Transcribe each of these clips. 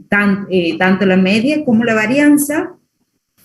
Tanto la media como la varianza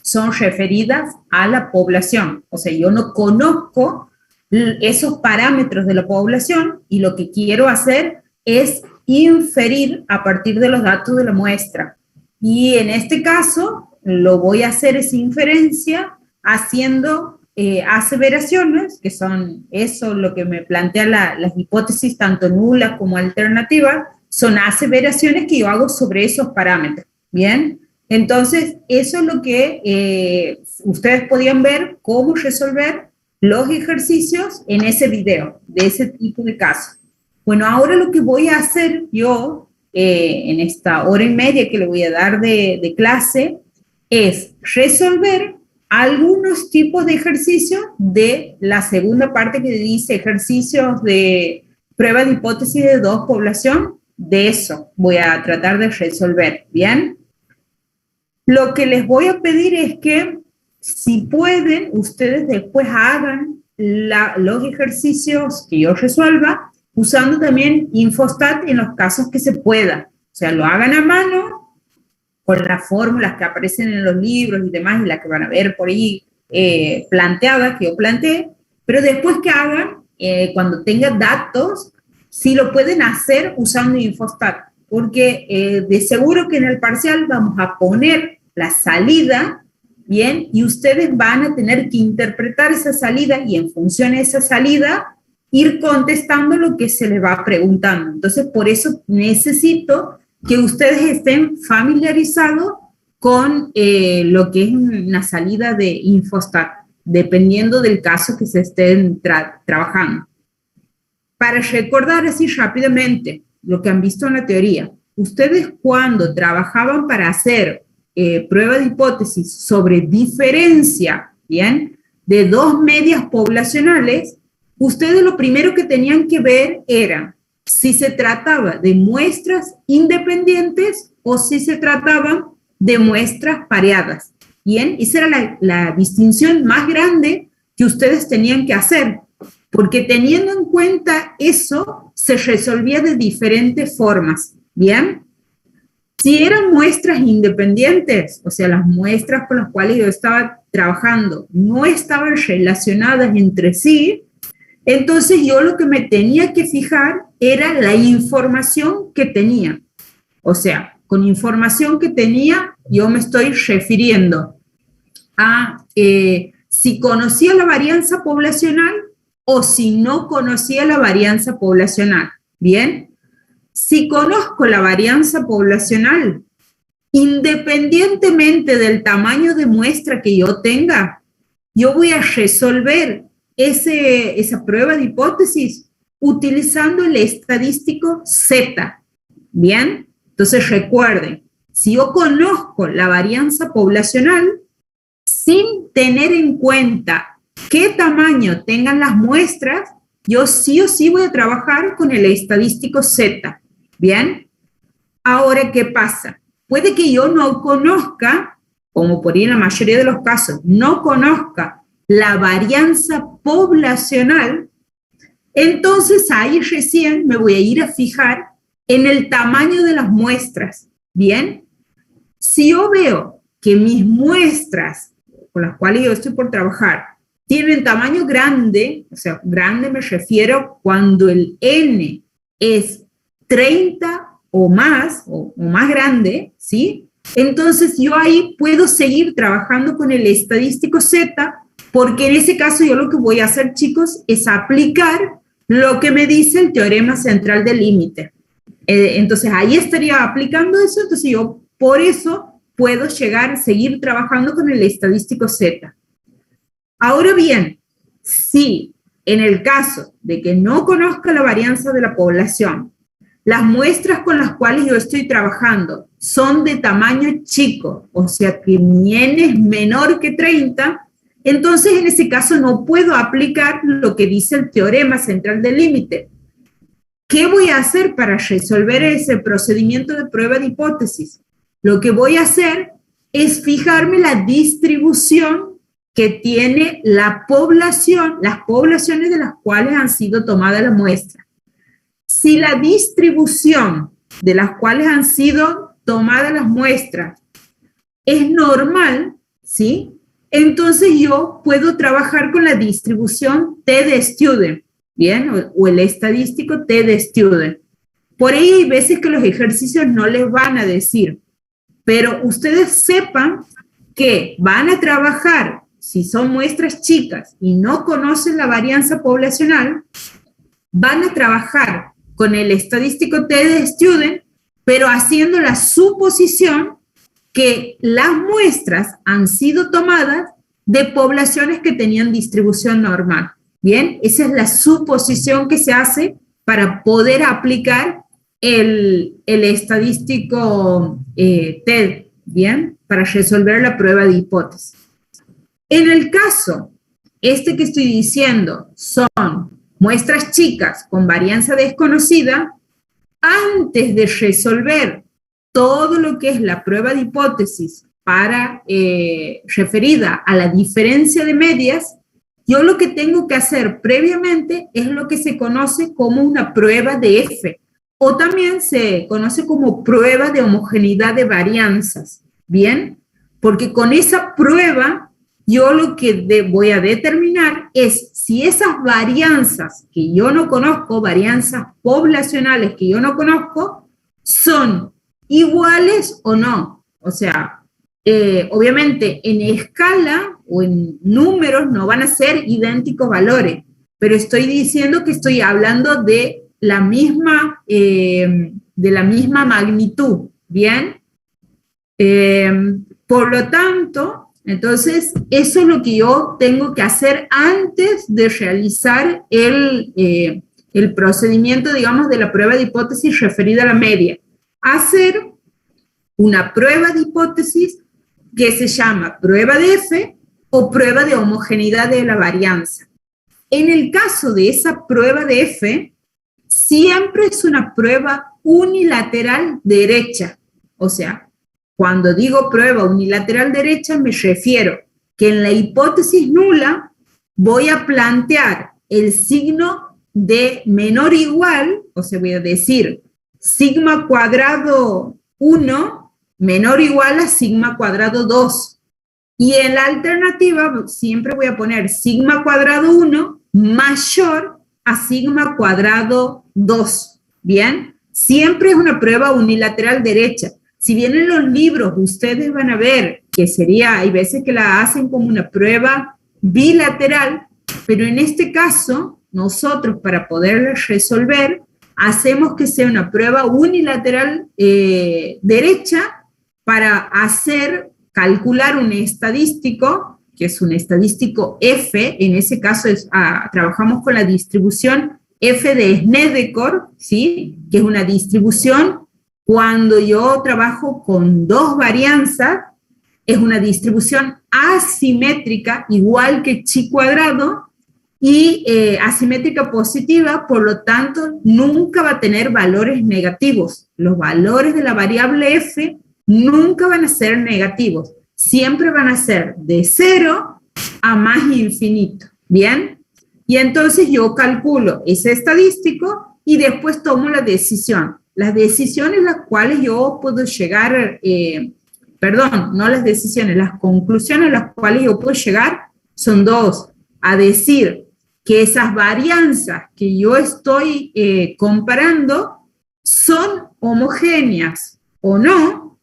son referidas a la población. O sea, yo no conozco esos parámetros de la población y lo que quiero hacer es inferir a partir de los datos de la muestra. Y en este caso, lo voy a hacer esa inferencia haciendo aseveraciones, que son eso lo que me plantea las hipótesis, tanto nulas como alternativas, son aseveraciones que yo hago sobre esos parámetros. Bien, entonces eso es lo que ustedes podían ver cómo resolver los ejercicios en ese video, de ese tipo de casos. Bueno, ahora lo que voy a hacer yo en esta hora y media que le voy a dar de clase es resolver algunos tipos de ejercicios de la segunda parte que dice ejercicios de prueba de hipótesis de dos población. De eso voy a tratar de resolver, ¿bien? Lo que les voy a pedir es que, si pueden, ustedes después hagan los ejercicios que yo resuelva, usando también Infostat en los casos que se pueda. O sea, lo hagan a mano, con las fórmulas que aparecen en los libros y demás, y las que van a ver por ahí planteadas, que yo planteé, pero después que hagan, cuando tengan datos, si lo pueden hacer usando Infostat, porque de seguro que en el parcial vamos a poner la salida, ¿bien? Y ustedes van a tener que interpretar esa salida y en función de esa salida ir contestando lo que se les va preguntando. Entonces, por eso necesito que ustedes estén familiarizados con lo que es una salida de Infostat, dependiendo del caso que se estén trabajando. Para recordar así rápidamente lo que han visto en la teoría, ustedes cuando trabajaban para hacer prueba de hipótesis sobre diferencia, ¿bien?, de dos medias poblacionales, ustedes lo primero que tenían que ver era si se trataba de muestras independientes o si se trataban de muestras pareadas, ¿bien? Esa era la distinción más grande que ustedes tenían que hacer, porque teniendo en cuenta eso, se resolvía de diferentes formas, ¿bien? Si eran muestras independientes, o sea, las muestras con las cuales yo estaba trabajando no estaban relacionadas entre sí, entonces yo lo que me tenía que fijar era la información que tenía. O sea, con información que tenía, yo me estoy refiriendo a si conocía la varianza poblacional o si no conocía la varianza poblacional. Bien, si conozco la varianza poblacional, independientemente del tamaño de muestra que yo tenga, yo voy a resolver esa prueba de hipótesis utilizando el estadístico Z. Bien, entonces recuerden, si yo conozco la varianza poblacional, sin tener en cuenta qué tamaño tengan las muestras, yo sí o sí voy a trabajar con el estadístico Z. Bien, ahora, ¿qué pasa? Puede que yo no conozca, como por ahí en la mayoría de los casos, no conozca la varianza poblacional, entonces ahí recién me voy a ir a fijar en el tamaño de las muestras. Bien, si yo veo que mis muestras con las cuales yo estoy por trabajar tienen tamaño grande, o sea, grande me refiero cuando el N es 30 o más grande, ¿sí? Entonces yo ahí puedo seguir trabajando con el estadístico Z, porque en ese caso yo lo que voy a hacer, chicos, es aplicar lo que me dice el teorema central del límite. Entonces ahí estaría aplicando eso, entonces yo por eso puedo seguir trabajando con el estadístico Z. Ahora bien, si en el caso de que no conozca la varianza de la población, las muestras con las cuales yo estoy trabajando son de tamaño chico, o sea que mi N es menor que 30, entonces en ese caso no puedo aplicar lo que dice el teorema central del límite. ¿Qué voy a hacer para resolver ese procedimiento de prueba de hipótesis? Lo que voy a hacer es fijarme la distribución que tiene la población, las poblaciones de las cuales han sido tomadas la muestra. Si la distribución de las cuales han sido tomadas las muestras es normal, ¿sí? Entonces yo puedo trabajar con la distribución T de student, ¿bien? O el estadístico T de student. Por ahí hay veces que los ejercicios no les van a decir, pero ustedes sepan que van a trabajar, si son muestras chicas y no conocen la varianza poblacional, van a trabajar con el estadístico T de student, pero haciendo la suposición que las muestras han sido tomadas de poblaciones que tenían distribución normal. Bien, esa es la suposición que se hace para poder aplicar el estadístico TED, bien, para resolver la prueba de hipótesis. En el caso, que estoy diciendo son muestras chicas con varianza desconocida, antes de resolver todo lo que es la prueba de hipótesis para referida a la diferencia de medias, yo lo que tengo que hacer previamente es lo que se conoce como una prueba de F, o también se conoce como prueba de homogeneidad de varianzas, ¿bien? Porque con esa prueba yo lo que voy a determinar es si esas varianzas que yo no conozco, varianzas poblacionales que yo no conozco, son iguales o no. O sea, obviamente en escala o en números no van a ser idénticos valores, pero estoy diciendo que estoy hablando de la misma magnitud, ¿bien? Por lo tanto, entonces, eso es lo que yo tengo que hacer antes de realizar el procedimiento, digamos, de la prueba de hipótesis referida a la media. Hacer una prueba de hipótesis que se llama prueba de F o prueba de homogeneidad de la varianza. En el caso de esa prueba de F, siempre es una prueba unilateral derecha. O sea, cuando digo prueba unilateral derecha, me refiero que en la hipótesis nula voy a plantear el signo de menor o igual, o sea, voy a decir sigma cuadrado 1 menor o igual a sigma cuadrado 2. Y en la alternativa siempre voy a poner sigma cuadrado 1 mayor a sigma cuadrado 2. ¿Bien? Siempre es una prueba unilateral derecha. Si bien en los libros ustedes van a ver que hay veces que la hacen como una prueba bilateral, pero en este caso, nosotros para poderla resolver, hacemos que sea una prueba unilateral derecha para calcular un estadístico, que es un estadístico F, en ese caso trabajamos con la distribución F de Snedeker, ¿sí? Que es una distribución. Cuando yo trabajo con dos varianzas, es una distribución asimétrica, igual que chi cuadrado, y asimétrica positiva, por lo tanto, nunca va a tener valores negativos. Los valores de la variable f nunca van a ser negativos, siempre van a ser de 0 a más infinito, ¿bien? Y entonces yo calculo ese estadístico y después tomo la decisión. Las decisiones las cuales yo puedo llegar, las conclusiones a las cuales yo puedo llegar son dos. A decir que esas varianzas que yo estoy comparando son homogéneas o no,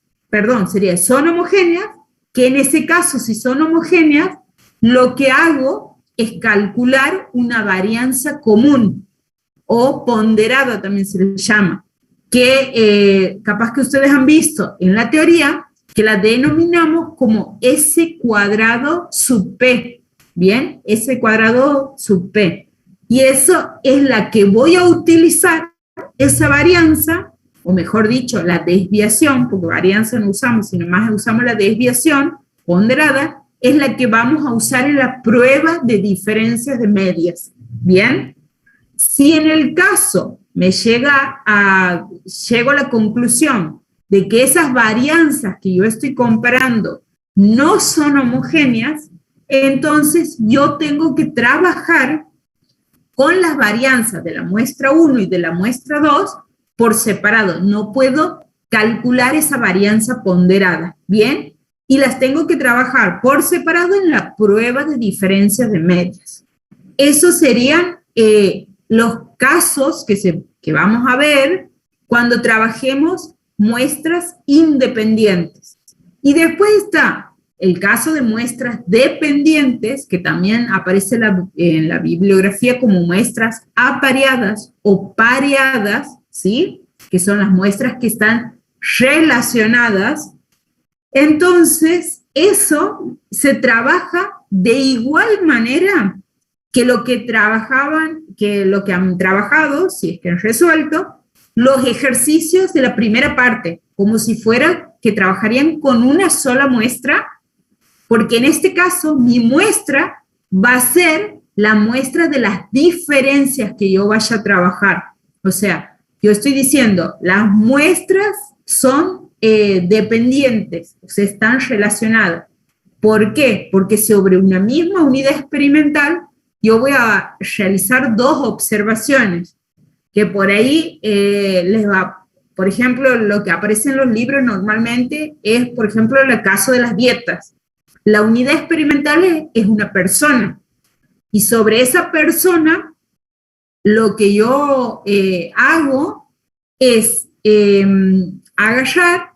son homogéneas, que en ese caso, si son homogéneas, lo que hago es calcular una varianza común o ponderada también se le llama, que capaz que ustedes han visto en la teoría, que la denominamos como S cuadrado sub P, ¿bien? S cuadrado sub P. Y eso es la que voy a utilizar, esa varianza, o mejor dicho, la desviación, porque varianza no usamos, sino más usamos la desviación ponderada, es la que vamos a usar en la prueba de diferencias de medias, ¿bien? Si en el caso llego a la conclusión de que esas varianzas que yo estoy comparando no son homogéneas, entonces yo tengo que trabajar con las varianzas de la muestra 1 y de la muestra 2 por separado, no puedo calcular esa varianza ponderada, ¿bien? Y las tengo que trabajar por separado en la prueba de diferencias de medias. Esos serían los casos que vamos a ver cuando trabajemos muestras independientes. Y después está el caso de muestras dependientes, que también aparece en la bibliografía como muestras apareadas o pareadas, ¿sí? Que son las muestras que están relacionadas. Entonces, eso se trabaja de igual manera que lo que han trabajado, si es que han resuelto, los ejercicios de la primera parte, como si fuera que trabajarían con una sola muestra, porque en este caso mi muestra va a ser la muestra de las diferencias que yo vaya a trabajar. O sea, yo estoy diciendo, las muestras son dependientes, o sea, están relacionadas. ¿Por qué? Porque sobre una misma unidad experimental yo voy a realizar dos observaciones, que por ahí les va, por ejemplo, lo que aparece en los libros normalmente es, por ejemplo, el caso de las dietas. La unidad experimental es una persona, y sobre esa persona lo que yo hago es agarrar,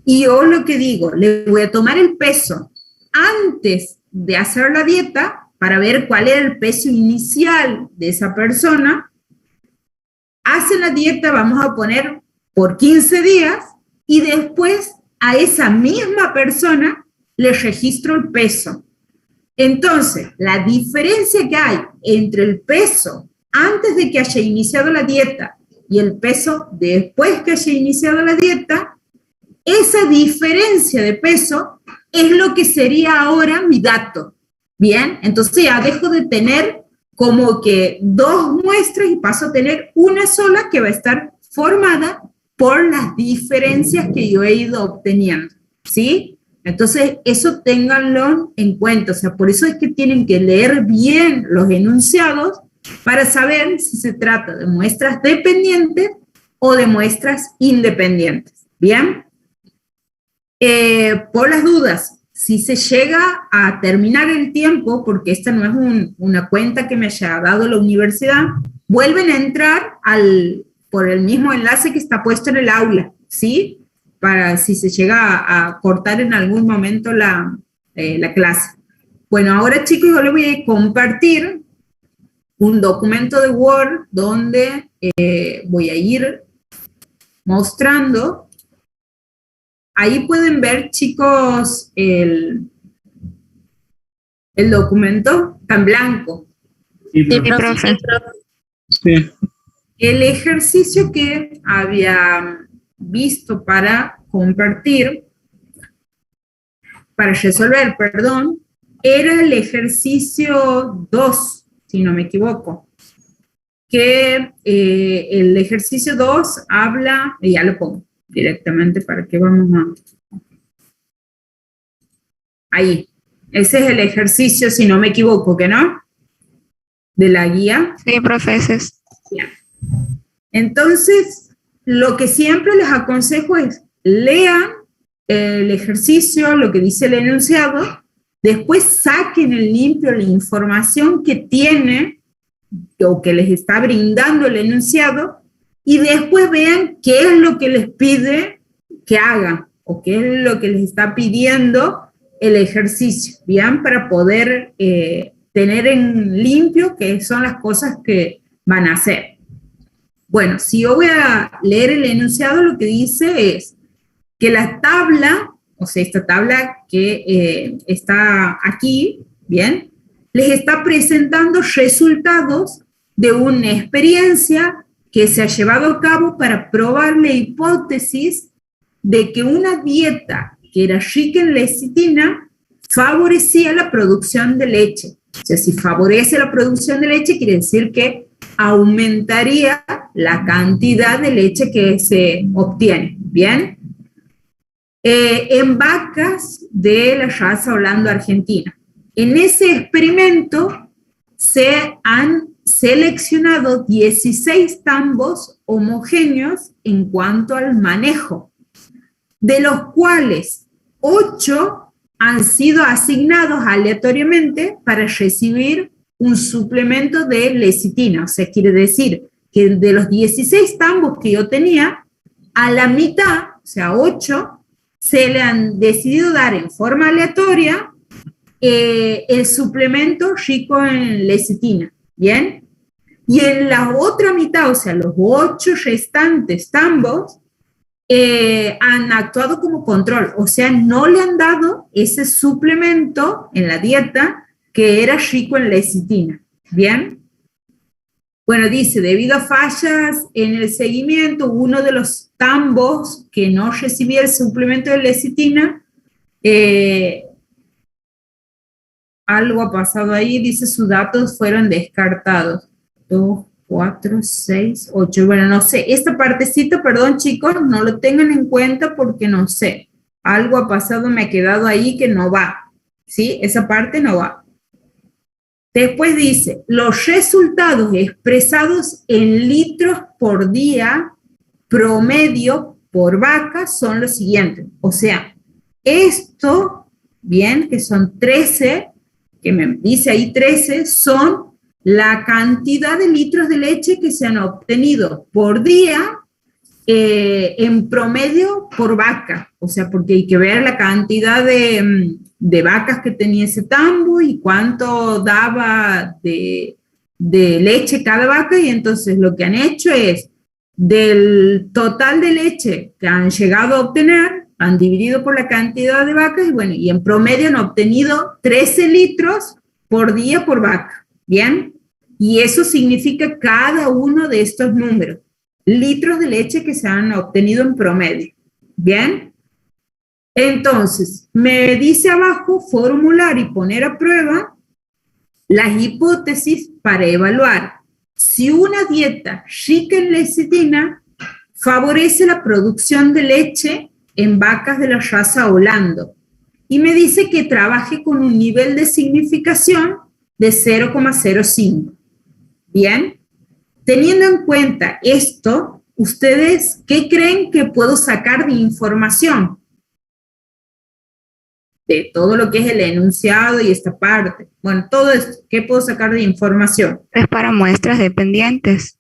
y yo lo que digo, le voy a tomar el peso antes de hacer la dieta para ver cuál era el peso inicial de esa persona. Hace la dieta, vamos a poner por 15 días, y después a esa misma persona le registro el peso. Entonces, la diferencia que hay entre el peso antes de que haya iniciado la dieta y el peso después que haya iniciado la dieta, esa diferencia de peso es lo que sería ahora mi dato. Bien, entonces ya dejo de tener como que dos muestras y paso a tener una sola que va a estar formada por las diferencias que yo he ido obteniendo, ¿sí? Entonces, eso ténganlo en cuenta. O sea, por eso es que tienen que leer bien los enunciados para saber si se trata de muestras dependientes o de muestras independientes. ¿Bien? Por las dudas, si se llega a terminar el tiempo, porque esta no es una cuenta que me haya dado la universidad, vuelven a entrar por el mismo enlace que está puesto en el aula, ¿sí? Para si se llega a cortar en algún momento la clase. Bueno, ahora chicos, yo les voy a compartir un documento de Word donde voy a ir mostrando. Ahí pueden ver, chicos, el documento está en blanco. Sí, profe. Sí. El ejercicio que había visto para compartir, para resolver, perdón, era el ejercicio 2, si no me equivoco. Que el ejercicio 2 habla, y ya lo pongo directamente para que vamos a... Ahí. Ese es el ejercicio, si no me equivoco, ¿que no? De la guía. Sí, profesores. Bien. Entonces, lo que siempre les aconsejo es lean el ejercicio, lo que dice el enunciado, después saquen en limpio la información que tiene o que les está brindando el enunciado, y después vean qué es lo que les pide que hagan o qué es lo que les está pidiendo el ejercicio, ¿bien? Para poder tener en limpio qué son las cosas que van a hacer. Bueno, si yo voy a leer el enunciado, lo que dice es que la tabla, o sea, esta tabla que está aquí, ¿bien? Les está presentando resultados de una experiencia que se ha llevado a cabo para probar la hipótesis de que una dieta que era rica en lecitina favorecía la producción de leche. O sea, si favorece la producción de leche, quiere decir que aumentaría la cantidad de leche que se obtiene. ¿Bien? En vacas de la raza holando-argentina. En ese experimento se han seleccionado 16 tambos homogéneos en cuanto al manejo, de los cuales 8 han sido asignados aleatoriamente para recibir un suplemento de lecitina. O sea, quiere decir que de los 16 tambos que yo tenía, a la mitad, o sea, 8, se le han decidido dar en forma aleatoria el suplemento rico en lecitina, ¿bien? Y en la otra mitad, o sea, los 8 restantes tambos, han actuado como control, o sea, no le han dado ese suplemento en la dieta que era rico en lecitina, ¿bien? Bueno, dice, debido a fallas en el seguimiento, uno de los tambos que no recibía el suplemento de lecitina, algo ha pasado ahí, dice, sus datos fueron descartados. 2, 4, 6, 8. Bueno, no sé, esta partecita, perdón chicos, no lo tengan en cuenta porque no sé. Algo ha pasado, me ha quedado ahí que no va. ¿Sí? Esa parte no va. Después dice, los resultados expresados en litros por día promedio por vaca son los siguientes. O sea, esto, bien, que son 13, que me dice ahí 13, son la cantidad de litros de leche que se han obtenido por día en promedio por vaca. O sea, porque hay que ver la cantidad de vacas que tenía ese tambo y cuánto daba de leche cada vaca, y entonces lo que han hecho es, del total de leche que han llegado a obtener, han dividido por la cantidad de vacas, y bueno, y en promedio han obtenido 13 litros por día por vaca, ¿bien? Y eso significa cada uno de estos números, litros de leche que se han obtenido en promedio, ¿bien? Entonces, me dice abajo, formular y poner a prueba las hipótesis para evaluar si una dieta rica en lecitina favorece la producción de leche en vacas de la raza Holando. Y me dice que trabaje con un nivel de significación de 0,05. Bien, teniendo en cuenta esto, ¿ustedes qué creen que puedo sacar de información? De todo lo que es el enunciado y esta parte. Bueno, todo esto, ¿qué puedo sacar de información? Es para muestras dependientes.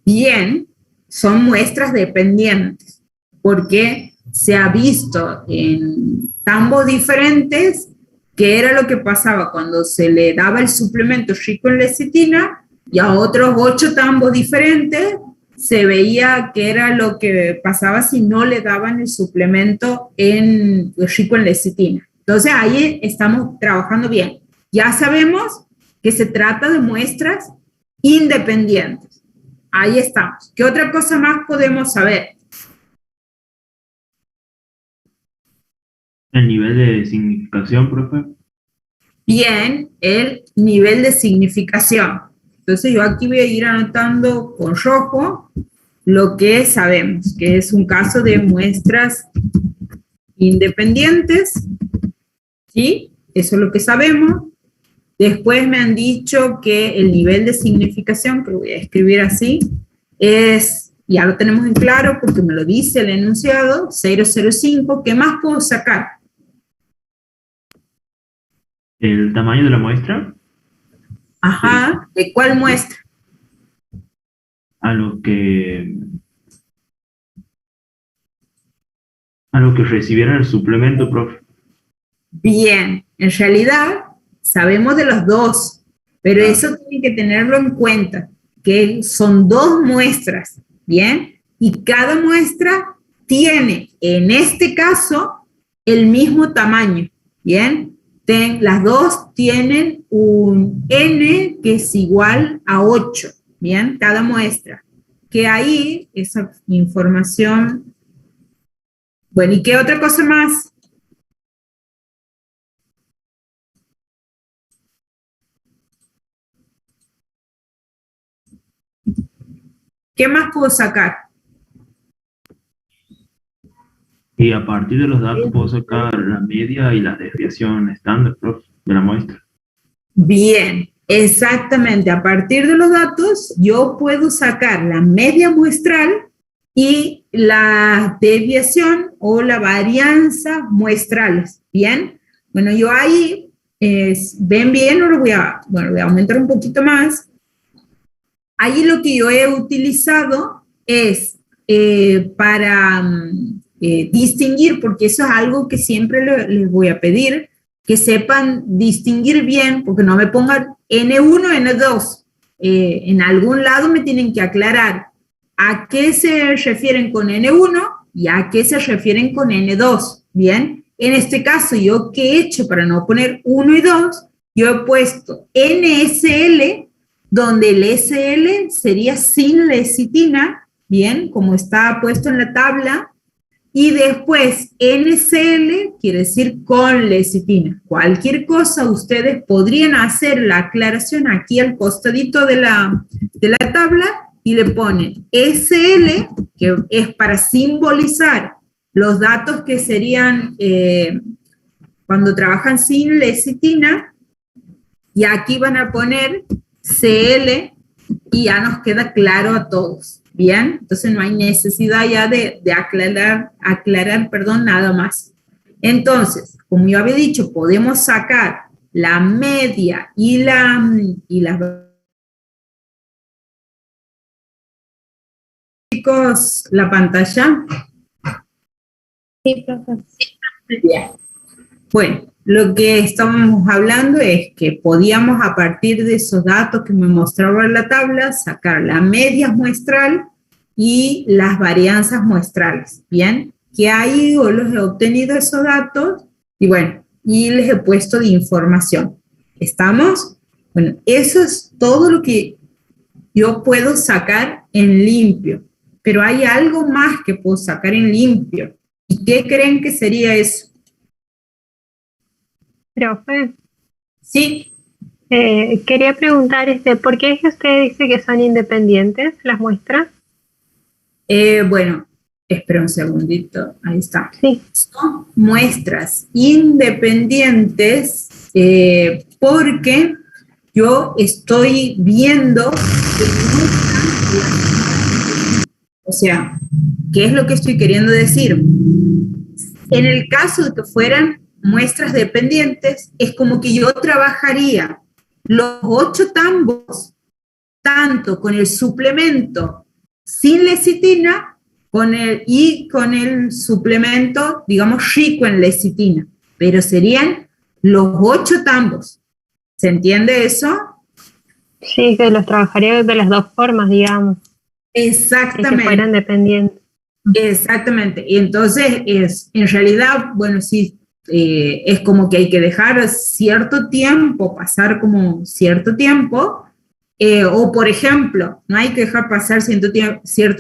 Bien, son muestras dependientes, porque se ha visto en tambos diferentes qué era lo que pasaba cuando se le daba el suplemento rico en lecitina, y a otros 8 tambos diferentes se veía que era lo que pasaba si no le daban el suplemento rico en lecitina. Entonces ahí estamos trabajando bien. Ya sabemos que se trata de muestras independientes. Ahí estamos. ¿Qué otra cosa más podemos saber? El nivel de significación, profe. Bien, el nivel de significación. Entonces yo aquí voy a ir anotando con rojo lo que sabemos, que es un caso de muestras independientes, ¿sí? Eso es lo que sabemos. Después me han dicho que el nivel de significación, que lo voy a escribir así, es, ya lo tenemos en claro porque me lo dice el enunciado, 0,05. ¿Qué más puedo sacar? El tamaño de la muestra. Ajá, ¿de cuál muestra? A lo que recibieron el suplemento, profe. Bien, en realidad sabemos de los dos, pero eso tienen que tenerlo en cuenta, que son 2 muestras, ¿bien? Y cada muestra tiene, en este caso, el mismo tamaño, ¿bien? Las 2 tienen un N que es igual a 8, ¿bien? Cada muestra. Que ahí, esa información. Bueno, ¿y qué otra cosa más? ¿Qué más puedo sacar? Y a partir de los datos puedo sacar la media y la desviación estándar, profe, de la muestra. Bien, exactamente. A partir de los datos, yo puedo sacar la media muestral y la desviación o la varianza muestrales. Bien, bueno, yo ahí, ven bien, ahora voy a aumentar un poquito más. Ahí lo que yo he utilizado es para distinguir, porque eso es algo que siempre les voy a pedir, que sepan distinguir bien, porque no me pongan N1, N2. En algún lado me tienen que aclarar a qué se refieren con N1 y a qué se refieren con N2. Bien, en este caso, ¿yo qué he hecho para no poner 1 y 2? Yo he puesto NSL, donde el SL sería sin lecitina, bien, como está puesto en la tabla, y después NCL quiere decir con lecitina. Cualquier cosa ustedes podrían hacer la aclaración aquí al costadito de la tabla y le ponen SL, que es para simbolizar los datos que serían cuando trabajan sin lecitina, y aquí van a poner CL y ya nos queda claro a todos. Bien, entonces no hay necesidad ya de aclarar, nada más. Entonces, como yo había dicho, podemos sacar la media y las... Chicos, la pantalla. Sí, profesor. Bien. Bueno, lo que estábamos hablando es que podíamos, a partir de esos datos que me mostraba en la tabla, sacar la media muestral y las varianzas muestrales. Bien, que ahí yo los he obtenido esos datos y bueno, y les he puesto de información. ¿Estamos? Bueno, eso es todo lo que yo puedo sacar en limpio, pero hay algo más que puedo sacar en limpio. ¿Y qué creen que sería eso? Profe, Sí. quería preguntar, ¿por qué es que usted dice que son independientes las muestras? Bueno, espera un segundito, ahí está. Sí. Son muestras independientes porque yo estoy viendo, o sea, ¿qué es lo que estoy queriendo decir? En el caso de que fueran muestras dependientes, es como que yo trabajaría los 8 tambos, tanto con el suplemento sin lecitina con el suplemento, digamos, rico en lecitina, pero serían los 8 tambos. ¿Se entiende eso? Sí, que los trabajaría de las dos formas, digamos. Exactamente. Que fueran dependientes. Exactamente. Y entonces, en realidad, bueno, sí, es como que hay que dejar cierto tiempo, pasar como cierto tiempo, o por ejemplo, no hay que dejar pasar cierto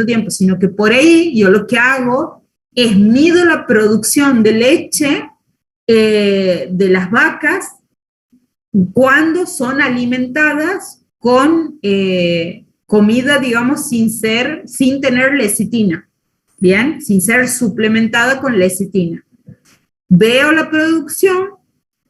tiempo, sino que por ahí yo lo que hago es mido la producción de leche de las vacas cuando son alimentadas con comida, digamos, sin tener lecitina, ¿bien? Sin ser suplementada con lecitina. Veo la producción,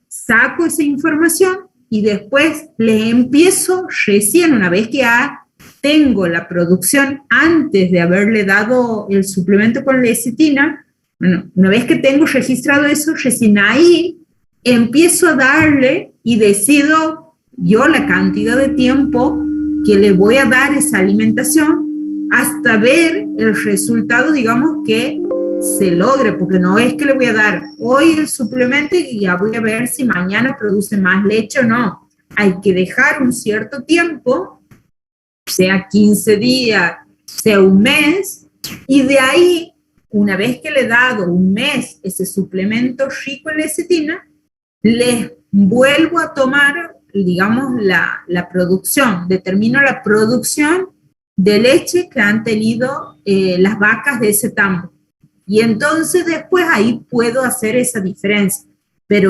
saco esa información y después le empiezo recién, una vez que ya tengo la producción antes de haberle dado el suplemento con lecitina, bueno, una vez que tengo registrado eso, recién ahí empiezo a darle y decido yo la cantidad de tiempo que le voy a dar esa alimentación hasta ver el resultado, digamos, que se logre, porque no es que le voy a dar hoy el suplemento y ya voy a ver si mañana produce más leche o no. Hay que dejar un cierto tiempo, sea 15 días, sea un mes, y de ahí, una vez que le he dado un mes ese suplemento rico en lecitina, les vuelvo a tomar, digamos, la producción, determino la producción de leche que han tenido las vacas de ese tambo. Y entonces después ahí puedo hacer esa diferencia. Pero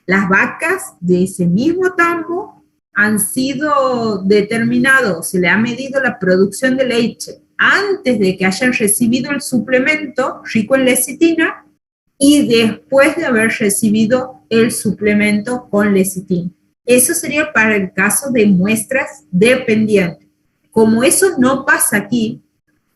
las vacas de ese mismo tambo han sido determinados, se le ha medido la producción de leche antes de que hayan recibido el suplemento rico en lecitina y después de haber recibido el suplemento con lecitina. Eso sería para el caso de muestras dependientes. Como eso no pasa aquí,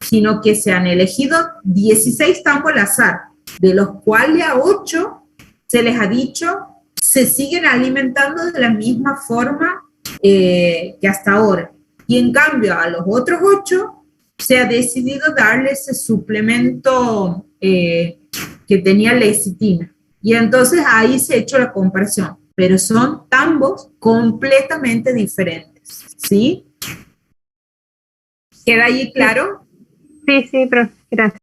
sino que se han elegido 16 tambos al azar, de los cuales a 8 se les ha dicho se siguen alimentando de la misma forma que hasta ahora. Y en cambio a los otros 8 se ha decidido darle ese suplemento que tenía lecitina. Y entonces ahí se ha hecho la comparación, pero son tambos completamente diferentes, ¿sí? ¿Queda ahí claro? Sí, profe, gracias.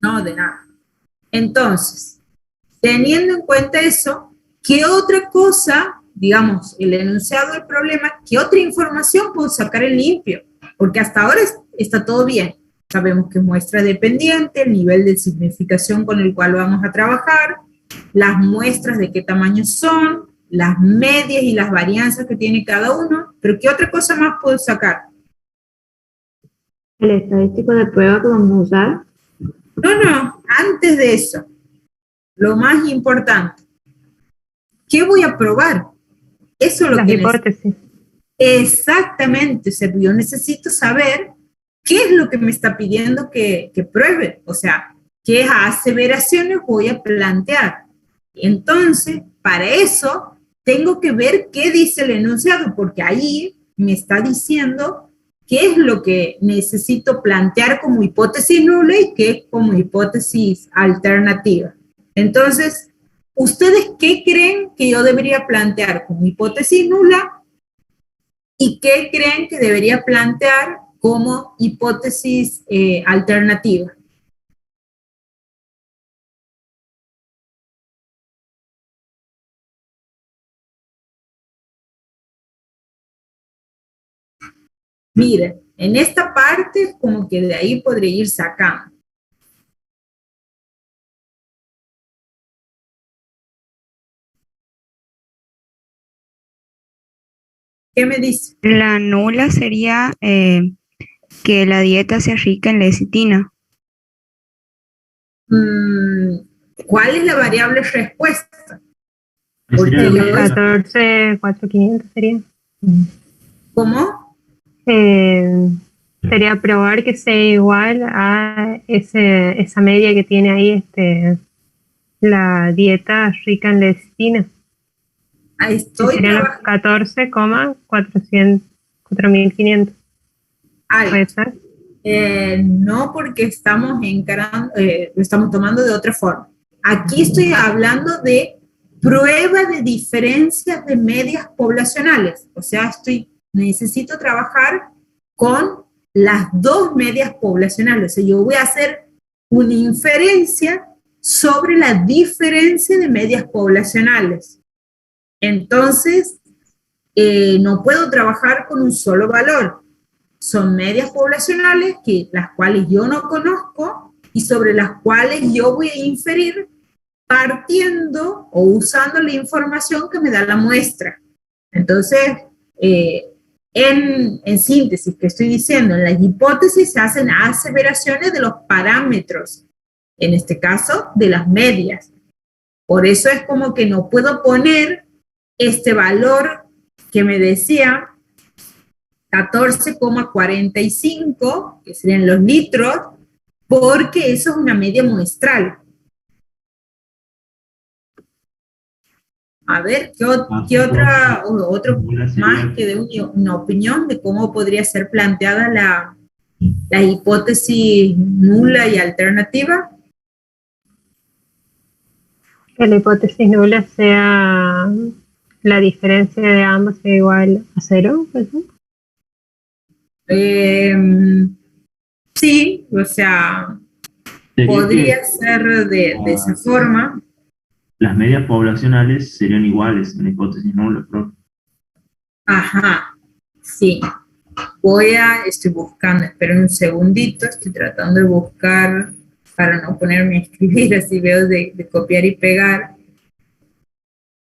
No, de nada. Entonces, teniendo en cuenta eso, ¿qué otra cosa, digamos, el enunciado del problema, qué otra información puedo sacar en limpio? Porque hasta ahora está todo bien. Sabemos que es muestra dependiente, el nivel de significación con el cual vamos a trabajar, las muestras de qué tamaño son, las medias y las varianzas que tiene cada uno, pero ¿qué otra cosa más puedo sacar? El estadístico de prueba que vamos a usar. No, antes de eso, lo más importante, ¿qué voy a probar? Eso es lo Las que hipótesis. exactamente, o sea, yo necesito saber qué es lo que me está pidiendo que pruebe, o sea, qué aseveraciones voy a plantear. Entonces, para eso, tengo que ver qué dice el enunciado, porque ahí me está diciendo qué es lo que necesito plantear como hipótesis nula y qué es como hipótesis alternativa. Entonces, ¿ustedes qué creen que yo debería plantear como hipótesis nula y qué creen que debería plantear como hipótesis alternativa? Mire, en esta parte como que de ahí podría ir sacando. ¿Qué me dice? La nula sería que la dieta sea rica en lecitina. ¿Cuál es la variable respuesta? Porque Sería la yo, respuesta. 14, 4,500 sería. ¿cómo? Sería probar que sea igual a esa media que tiene ahí la dieta rica en lecitina. Ahí Que estoy serían los trabajando. 14,400, 4.500. ¿Puede ser? No, porque estamos encarando, lo estamos tomando de otra forma. Aquí estoy hablando de prueba de diferencias de medias poblacionales. O sea, necesito trabajar con las dos medias poblacionales. O sea, yo voy a hacer una inferencia sobre la diferencia de medias poblacionales. Entonces, no puedo trabajar con un solo valor. Son medias poblacionales las cuales yo no conozco y sobre las cuales yo voy a inferir partiendo o usando la información que me da la muestra. Entonces, en síntesis, que estoy diciendo, en las hipótesis se hacen aseveraciones de los parámetros, en este caso, de las medias. Por eso es como que no puedo poner este valor que me decía 14,45, que serían los litros, porque eso es una media muestral. A ver, ¿qué otra, otro más que de una opinión de cómo podría ser planteada la hipótesis nula y alternativa? Que la hipótesis nula sea la diferencia de ambos sea igual a 0, ¿pues? Sí, o sea, podría ser de esa forma. Las medias poblacionales serían iguales en la hipótesis nula, profe. Ajá, sí. Estoy buscando, espera un segundito, estoy tratando de buscar para no ponerme a escribir, así veo de copiar y pegar.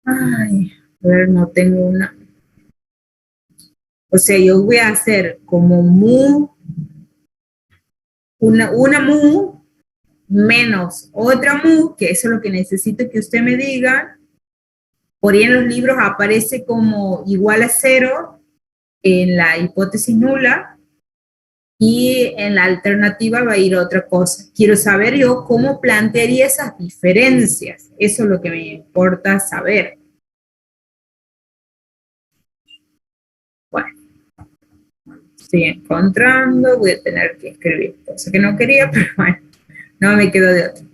Ay, a ver, no tengo una. O sea, yo voy a hacer como una mu menos otra mu, que eso es lo que necesito que usted me diga. Por ahí en los libros aparece como igual a 0 en la hipótesis nula, y en la alternativa va a ir otra cosa. Quiero saber yo cómo plantearía esas diferencias. Eso es lo que me importa saber. Bueno, estoy encontrando, voy a tener que escribir, cosa que no quería, pero bueno, no me quedo de otra.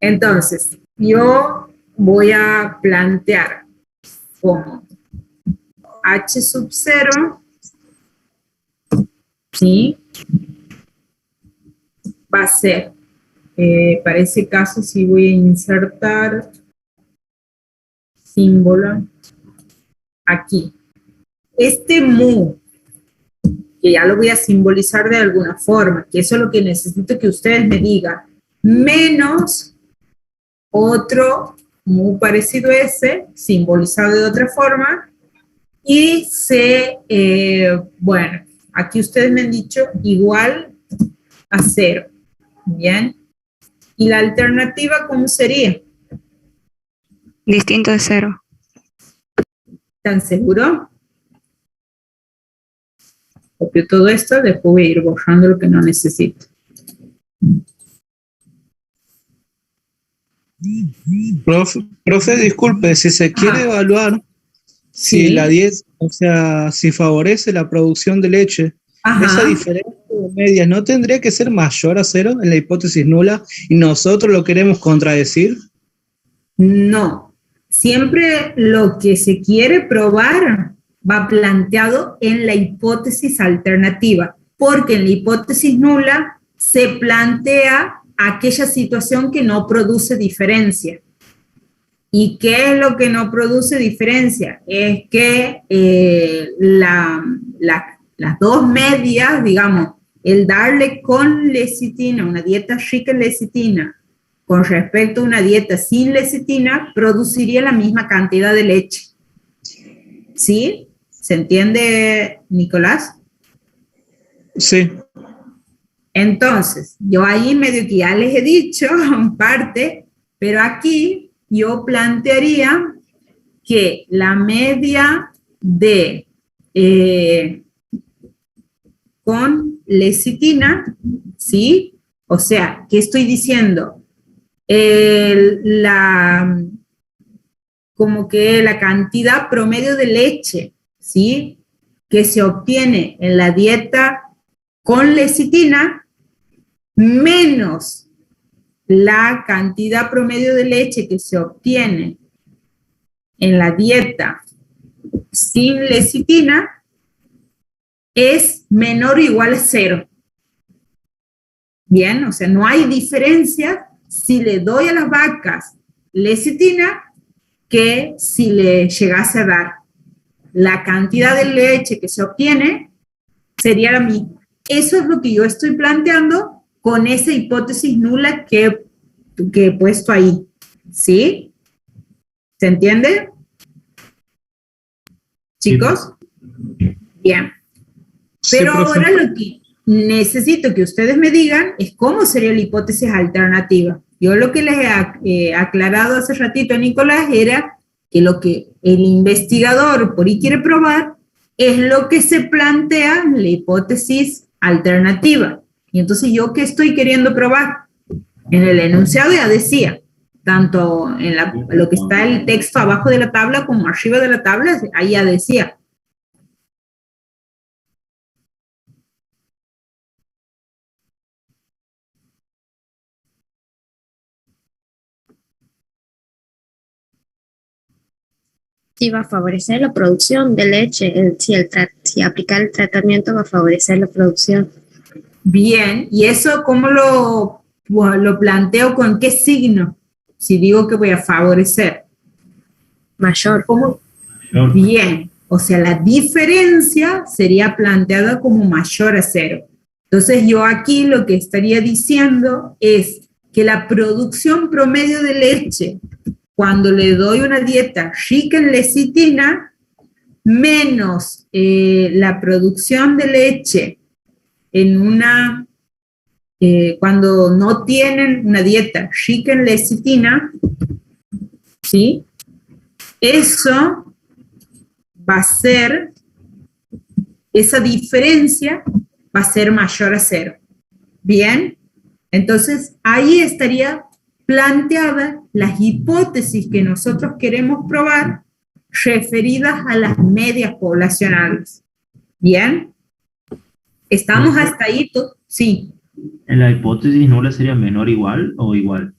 Entonces, yo voy a plantear como h sub 0, ¿sí? Va a ser, para ese caso, sí voy a insertar símbolo aquí. Este mu, que ya lo voy a simbolizar de alguna forma, que eso es lo que necesito que ustedes me digan, menos otro mu parecido a ese, simbolizado de otra forma, y bueno, aquí ustedes me han dicho igual a 0, ¿bien? ¿Y la alternativa cómo sería? Distinto de 0. ¿Están seguros? Copio todo esto, después voy a ir borrando lo que no necesito. Profe, disculpe, si se quiere evaluar si Sí. la dieta, o sea, si favorece la producción de leche, Ajá. esa diferencia de medias no tendría que ser mayor a 0 en la hipótesis nula y nosotros lo queremos contradecir. No. Siempre lo que se quiere probar va planteado en la hipótesis alternativa, porque en la hipótesis nula se plantea aquella situación que no produce diferencia. ¿Y qué es lo que no produce diferencia? Es que las dos medias, digamos, el darle con lecitina, una dieta rica en lecitina, con respecto a una dieta sin lecitina, produciría la misma cantidad de leche. ¿Sí? ¿Se entiende, Nicolás? Sí. Entonces, yo ahí medio que ya les he dicho en parte, pero aquí yo plantearía que la media de con lecitina, ¿sí? O sea, ¿qué estoy diciendo? Como que la cantidad promedio de leche, ¿sí? Que se obtiene en la dieta con lecitina menos la cantidad promedio de leche que se obtiene en la dieta sin lecitina es menor o igual a 0. Bien, o sea, no hay diferencia si le doy a las vacas lecitina que si le llegase a dar. La cantidad de leche que se obtiene sería la misma. Eso es lo que yo estoy planteando con esa hipótesis nula que he puesto ahí. ¿Sí? ¿Se entiende? ¿Chicos? Bien. Pero Sí, ahora lo que necesito que ustedes me digan es cómo sería la hipótesis alternativa. Yo lo que les he aclarado hace ratito a Nicolás era que lo que el investigador por ahí quiere probar es lo que se plantea en la hipótesis alternativa. Y entonces, ¿yo qué estoy queriendo probar? En el enunciado ya decía, tanto en lo que está el texto abajo de la tabla como arriba de la tabla, ahí ya decía. Sí, va a favorecer la producción de leche. Si aplicar el tratamiento va a favorecer la producción. Bien, ¿y eso cómo lo planteo? ¿Con qué signo? Si digo que voy a favorecer. Mayor. ¿Cómo? Mayor. Bien, o sea, la diferencia sería planteada como mayor a 0. Entonces yo aquí lo que estaría diciendo es que la producción promedio de leche, cuando le doy una dieta rica en lecitina, menos la producción de leche en cuando no tienen una dieta rica en lecitina, ¿sí? Eso va a ser, esa diferencia va a ser mayor a 0. ¿Bien? Entonces, ahí estaría planteada las hipótesis que nosotros queremos probar referidas a las medias poblacionales. ¿Bien? ¿Estamos hasta ahí? Sí. ¿En la hipótesis nula sería menor igual o igual?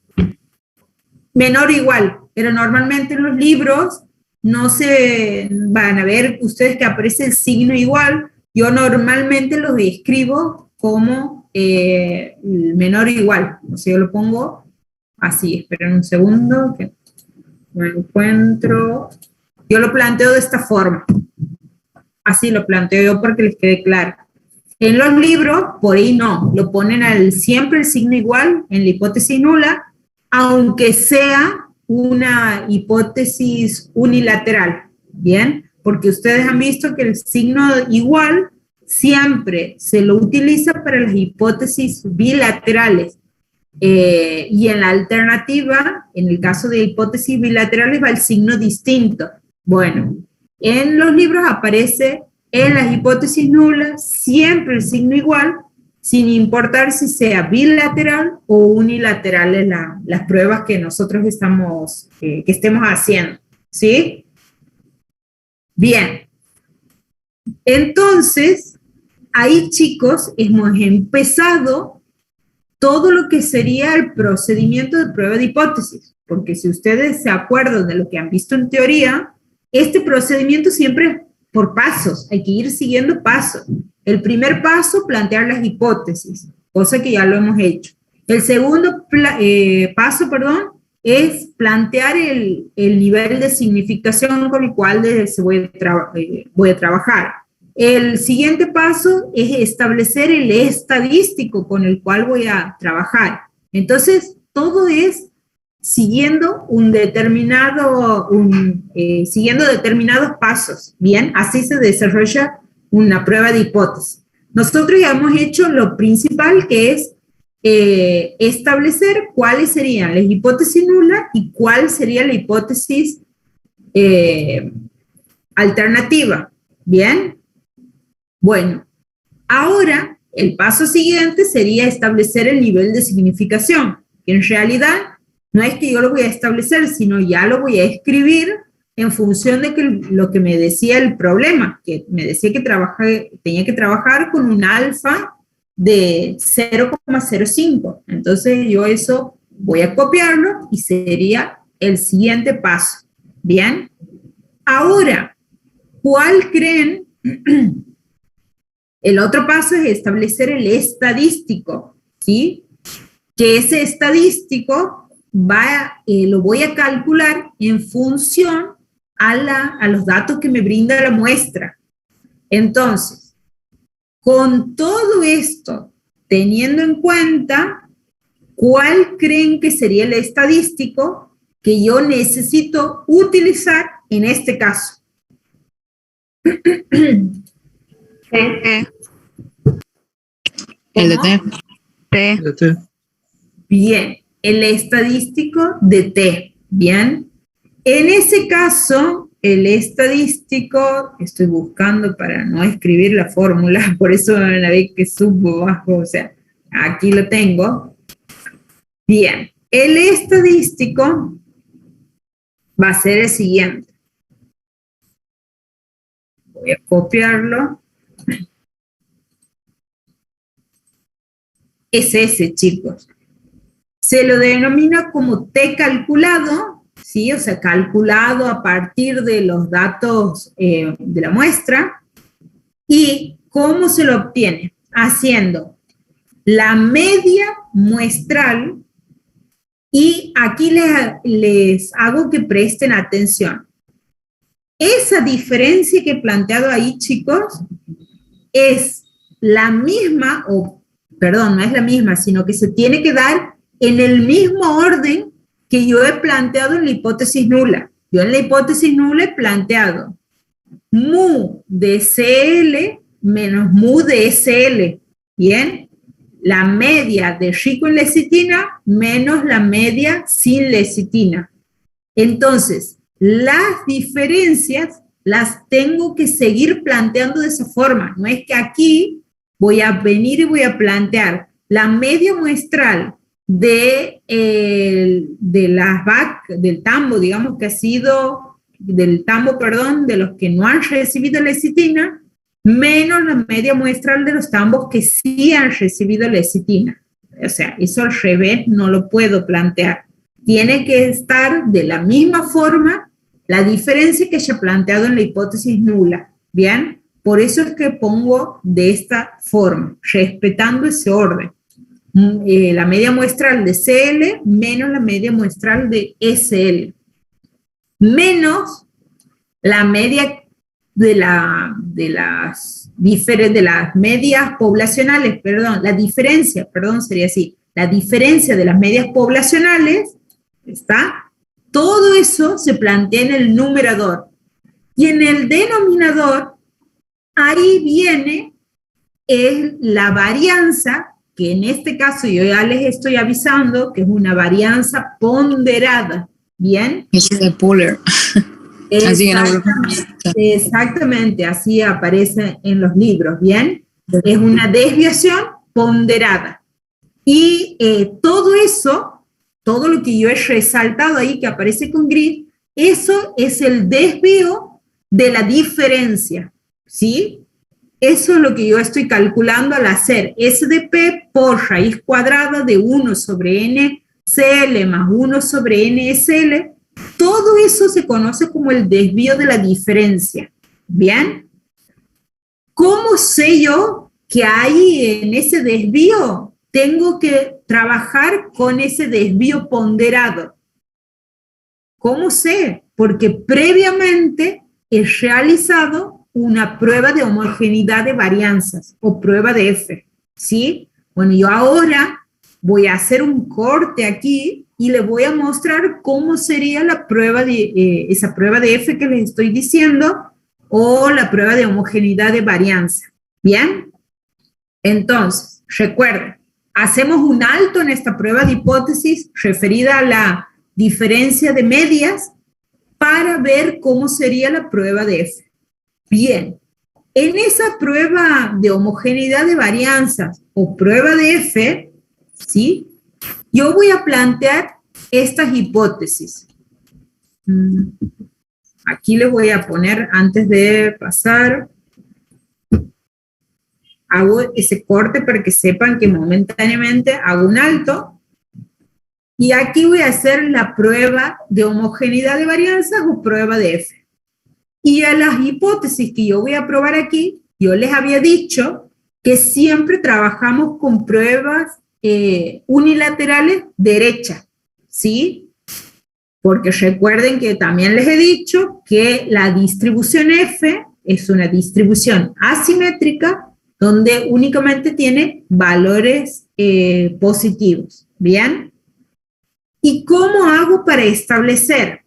Menor o igual, pero normalmente en los libros no se van a ver ustedes que aparece el signo igual. Yo normalmente los escribo como menor o igual. O sea, yo lo pongo así. Esperen un segundo que lo encuentro. Yo lo planteo de esta forma. Así lo planteo yo para que les quede claro. En los libros, por ahí no, lo ponen siempre el signo igual en la hipótesis nula, aunque sea una hipótesis unilateral, ¿bien? Porque ustedes han visto que el signo igual siempre se lo utiliza para las hipótesis bilaterales. Y en la alternativa, en el caso de hipótesis bilaterales, va el signo distinto. Bueno, en los libros aparece en las hipótesis nulas siempre el signo igual, sin importar si sea bilateral o unilateral las pruebas que nosotros estemos haciendo, ¿sí? Bien. Entonces, ahí, chicos, hemos empezado todo lo que sería el procedimiento de prueba de hipótesis, porque si ustedes se acuerdan de lo que han visto en teoría, este procedimiento siempre es por pasos, hay que ir siguiendo pasos. El primer paso, plantear las hipótesis, cosa que ya lo hemos hecho. El segundo paso, es plantear el nivel de significación con el cual voy a trabajar. El siguiente paso es establecer el estadístico con el cual voy a trabajar. Entonces, todo es siguiendo siguiendo determinados pasos. Bien, así se desarrolla una prueba de hipótesis. Nosotros ya hemos hecho lo principal, que es establecer cuáles serían las hipótesis nulas y cuál sería la hipótesis alternativa. Bien. Bueno, ahora el paso siguiente sería establecer el nivel de significación, que en realidad no es que yo lo voy a establecer, sino ya lo voy a escribir en función de lo que me decía el problema, que me decía que tenía que trabajar con un alfa de 0,05. Entonces yo eso voy a copiarlo y sería el siguiente paso. Bien. Ahora, ¿cuál creen? El otro paso es establecer el estadístico, ¿sí? Que ese estadístico lo voy a calcular en función a los datos que me brinda la muestra. Entonces, con todo esto, teniendo en cuenta, ¿cuál creen que sería el estadístico que yo necesito utilizar en este caso? El de T. T. El de T. Bien, el estadístico de T. Bien. En ese caso, el estadístico, estoy buscando para no escribir la fórmula, por eso la ve que subo bajo, o sea, aquí lo tengo. Bien, el estadístico va a ser el siguiente. Voy a copiarlo. Es ese, chicos. Se lo denomina como T calculado, ¿sí? O sea, calculado a partir de los datos de la muestra. ¿Y cómo se lo obtiene? Haciendo la media muestral, y aquí les hago que presten atención. Esa diferencia que he planteado ahí, chicos, es la misma, no es la misma, sino que se tiene que dar en el mismo orden que yo he planteado en la hipótesis nula. Yo en la hipótesis nula he planteado mu de CL menos mu de SL, ¿bien? La media de rico en lecitina menos la media sin lecitina. Entonces, las diferencias las tengo que seguir planteando de esa forma. No es que aquí voy a venir y voy a plantear la media muestral del tambo, digamos que ha sido, del tambo, perdón, de los que no han recibido lecitina, menos la media muestral de los tambos que sí han recibido lecitina. O sea, eso al revés no lo puedo plantear. Tiene que estar de la misma forma la diferencia que se ha planteado en la hipótesis nula. ¿Bien? Por eso es que pongo de esta forma, respetando ese orden. La media muestral de CL menos la media muestral de SL, menos la media de las medias poblacionales, perdón, la diferencia, perdón, sería así, la diferencia de las medias poblacionales, ¿está? Todo eso se plantea en el numerador. Y en el denominador, ahí viene la varianza, que en este caso yo ya les estoy avisando que es una varianza ponderada, ¿bien? Es de Puller. Exactamente, así aparece en los libros, ¿bien? Es una desviación ponderada. Y todo eso, todo lo que yo he resaltado ahí, que aparece con gris, eso es el desvío de la diferencia, ¿sí? Eso es lo que yo estoy calculando al hacer S de P por raíz cuadrada de 1 sobre NCL más 1 sobre NSL. Todo eso se conoce como el desvío de la diferencia. ¿Bien? ¿Cómo sé yo que ahí en ese desvío tengo que trabajar con ese desvío ponderado? ¿Cómo sé? Porque previamente he realizado una prueba de homogeneidad de varianzas o prueba de F, ¿sí? Bueno, yo ahora voy a hacer un corte aquí y le voy a mostrar cómo sería la prueba de, esa prueba de F que les estoy diciendo o la prueba de homogeneidad de varianza, ¿bien? Entonces, recuerden, hacemos un alto en esta prueba de hipótesis referida a la diferencia de medias para ver cómo sería la prueba de F. Bien, en esa prueba de homogeneidad de varianzas o prueba de F, ¿sí? Yo voy a plantear estas hipótesis. Aquí les voy a poner, antes de pasar, hago ese corte para que sepan que momentáneamente hago un alto. Y aquí voy a hacer la prueba de homogeneidad de varianzas o prueba de F. Y a las hipótesis que yo voy a probar aquí, yo les había dicho que siempre trabajamos con pruebas unilaterales derechas, ¿sí? Porque recuerden que también les he dicho que la distribución F es una distribución asimétrica donde únicamente tiene valores positivos, ¿bien? ¿Y cómo hago para establecer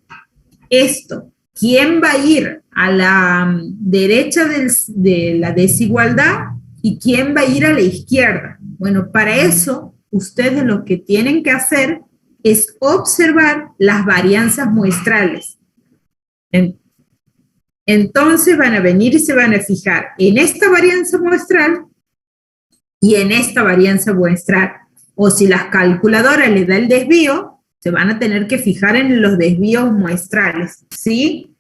esto? ¿Quién va a ir a la derecha de la desigualdad y quién va a ir a la izquierda? Bueno, para eso, ustedes lo que tienen que hacer es observar las varianzas muestrales. Entonces van a venir y se van a fijar en esta varianza muestral y en esta varianza muestral. O si las calculadoras les da el desvío, se van a tener que fijar en los desvíos muestrales, ¿sí?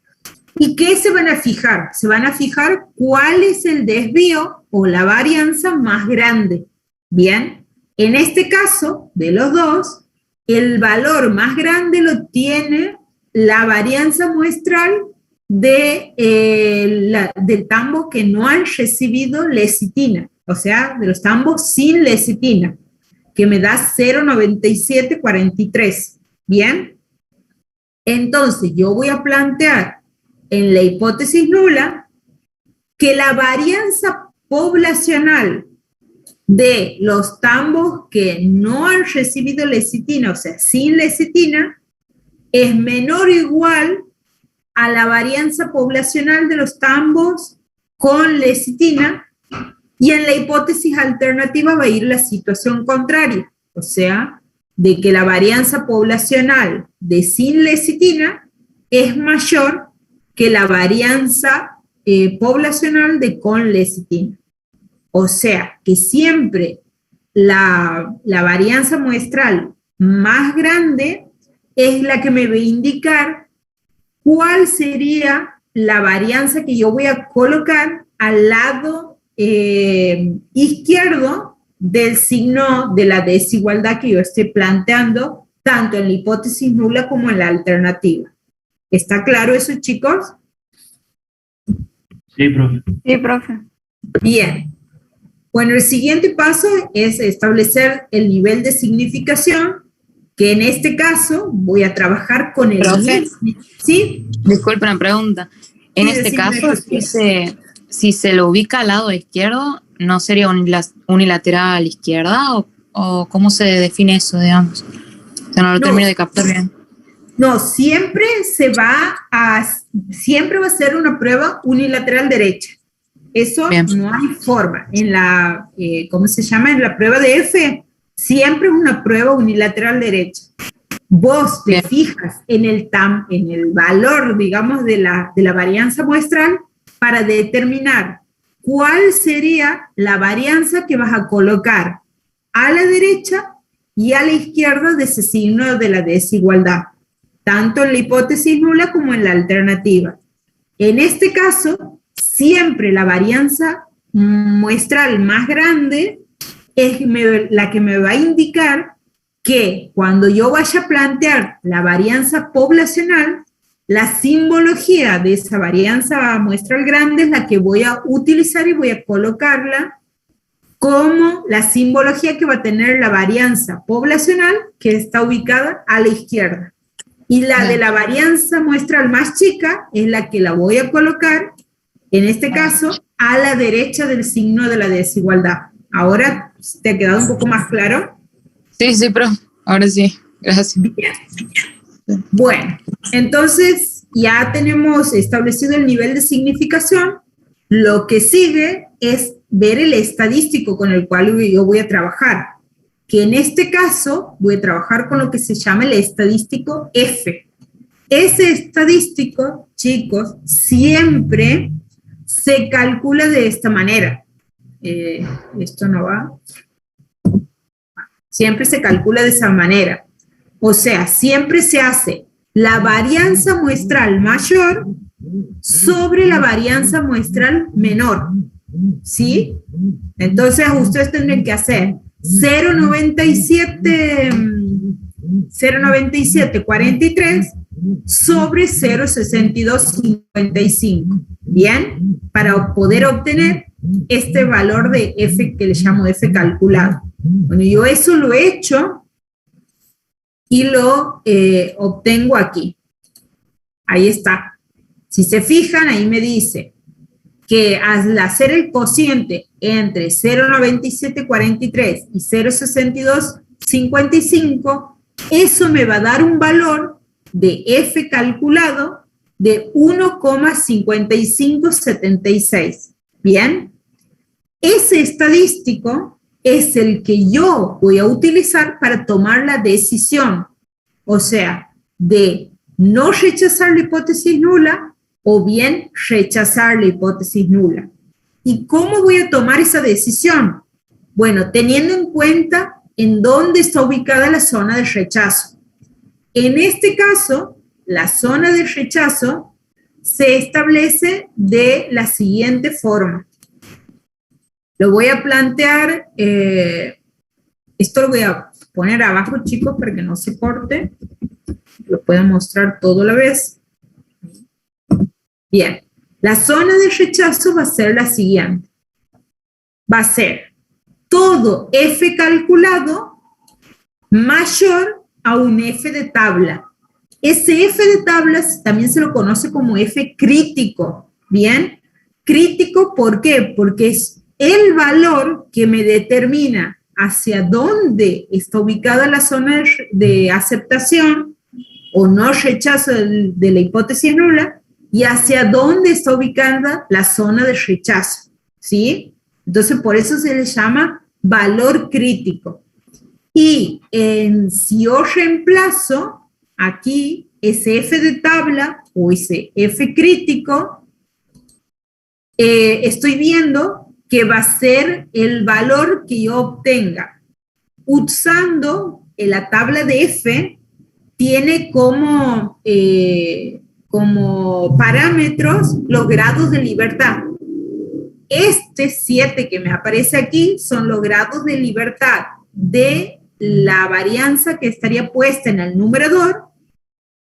¿Y qué se van a fijar? Se van a fijar cuál es el desvío o la varianza más grande. Bien, en este caso, de los dos, el valor más grande lo tiene la varianza muestral del tambo que no han recibido lecitina, o sea, de los tambos sin lecitina, que me da 0,9743. Bien, entonces yo voy a plantear en la hipótesis nula que la varianza poblacional de los tambos que no han recibido lecitina, o sea, sin lecitina, es menor o igual a la varianza poblacional de los tambos con lecitina, y en la hipótesis alternativa va a ir la situación contraria, o sea, de que la varianza poblacional de sin lecitina es mayor que la varianza poblacional de con lecitina. O sea, que siempre la varianza muestral más grande es la que me va a indicar cuál sería la varianza que yo voy a colocar al lado izquierdo del signo de la desigualdad que yo estoy planteando, tanto en la hipótesis nula como en la alternativa. ¿Está claro eso, chicos? Sí, profe. Sí, profe. Bien. Bueno, el siguiente paso es establecer el nivel de significación, que en este caso voy a trabajar con el... Profe. ¿Sí? Disculpe una pregunta. En Sí, este decime, caso, Sofía. si se lo ubica al lado izquierdo, ¿no sería unilateral a la izquierda? ¿O cómo se define eso, digamos? O sea, no lo termino de captar bien. No, siempre va a ser una prueba unilateral derecha. Eso Bien. no hay forma. En la, ¿cómo se llama? En la prueba de F, siempre es una prueba unilateral derecha. Vos te Bien. fijas en el valor, digamos, de la varianza muestral para determinar cuál sería la varianza que vas a colocar a la derecha y a la izquierda de ese signo de la desigualdad, tanto en la hipótesis nula como en la alternativa. En este caso, siempre la varianza muestral más grande es la que me va a indicar que cuando yo vaya a plantear la varianza poblacional, la simbología de esa varianza muestral grande es la que voy a utilizar y voy a colocarla como la simbología que va a tener la varianza poblacional que está ubicada a la izquierda. Y la de la varianza muestral más chica es la que la voy a colocar, en este caso, a la derecha del signo de la desigualdad. Ahora, ¿te ha quedado un poco más claro? Sí, pero ahora sí. Gracias. Bien. Bueno, entonces ya tenemos establecido el nivel de significación. Lo que sigue es ver el estadístico con el cual yo voy a trabajar, que en este caso voy a trabajar con lo que se llama el estadístico F. Ese estadístico, chicos, siempre se calcula de esta manera. Esto no va. Siempre se calcula de esa manera. O sea, siempre se hace la varianza muestral mayor sobre la varianza muestral menor. ¿Sí? Entonces, ustedes tendrían que hacer 0,9743 sobre 0,6255. ¿Bien? Para poder obtener este valor de F que le llamo F calculado. Bueno, yo eso lo he hecho y lo obtengo aquí. Ahí está. Si se fijan, ahí me dice que al hacer el cociente entre 0,9743 y 0,6255, eso me va a dar un valor de F calculado de 1,5576. ¿Bien? Ese estadístico es el que yo voy a utilizar para tomar la decisión, o sea, de no rechazar la hipótesis nula o bien rechazar la hipótesis nula. ¿Y cómo voy a tomar esa decisión? Bueno, teniendo en cuenta en dónde está ubicada la zona de rechazo. En este caso, la zona de rechazo se establece de la siguiente forma. Lo voy a plantear, esto lo voy a poner abajo, chicos, para que no se corte. Lo puedo mostrar todo a la vez. Bien, la zona de rechazo va a ser la siguiente. Va a ser todo F calculado mayor a un F de tabla. Ese F de tabla también se lo conoce como F crítico. Bien, crítico, ¿por qué? Porque es el valor que me determina hacia dónde está ubicada la zona de aceptación o no rechazo de la hipótesis nula y hacia dónde está ubicada la zona de rechazo, ¿sí? Entonces, por eso se le llama valor crítico. Y si yo reemplazo aquí ese F de tabla o ese F crítico, estoy viendo que va a ser el valor que yo obtenga. Usando la tabla de F, tiene como parámetros los grados de libertad. Este 7 que me aparece aquí son los grados de libertad de la varianza que estaría puesta en el numerador,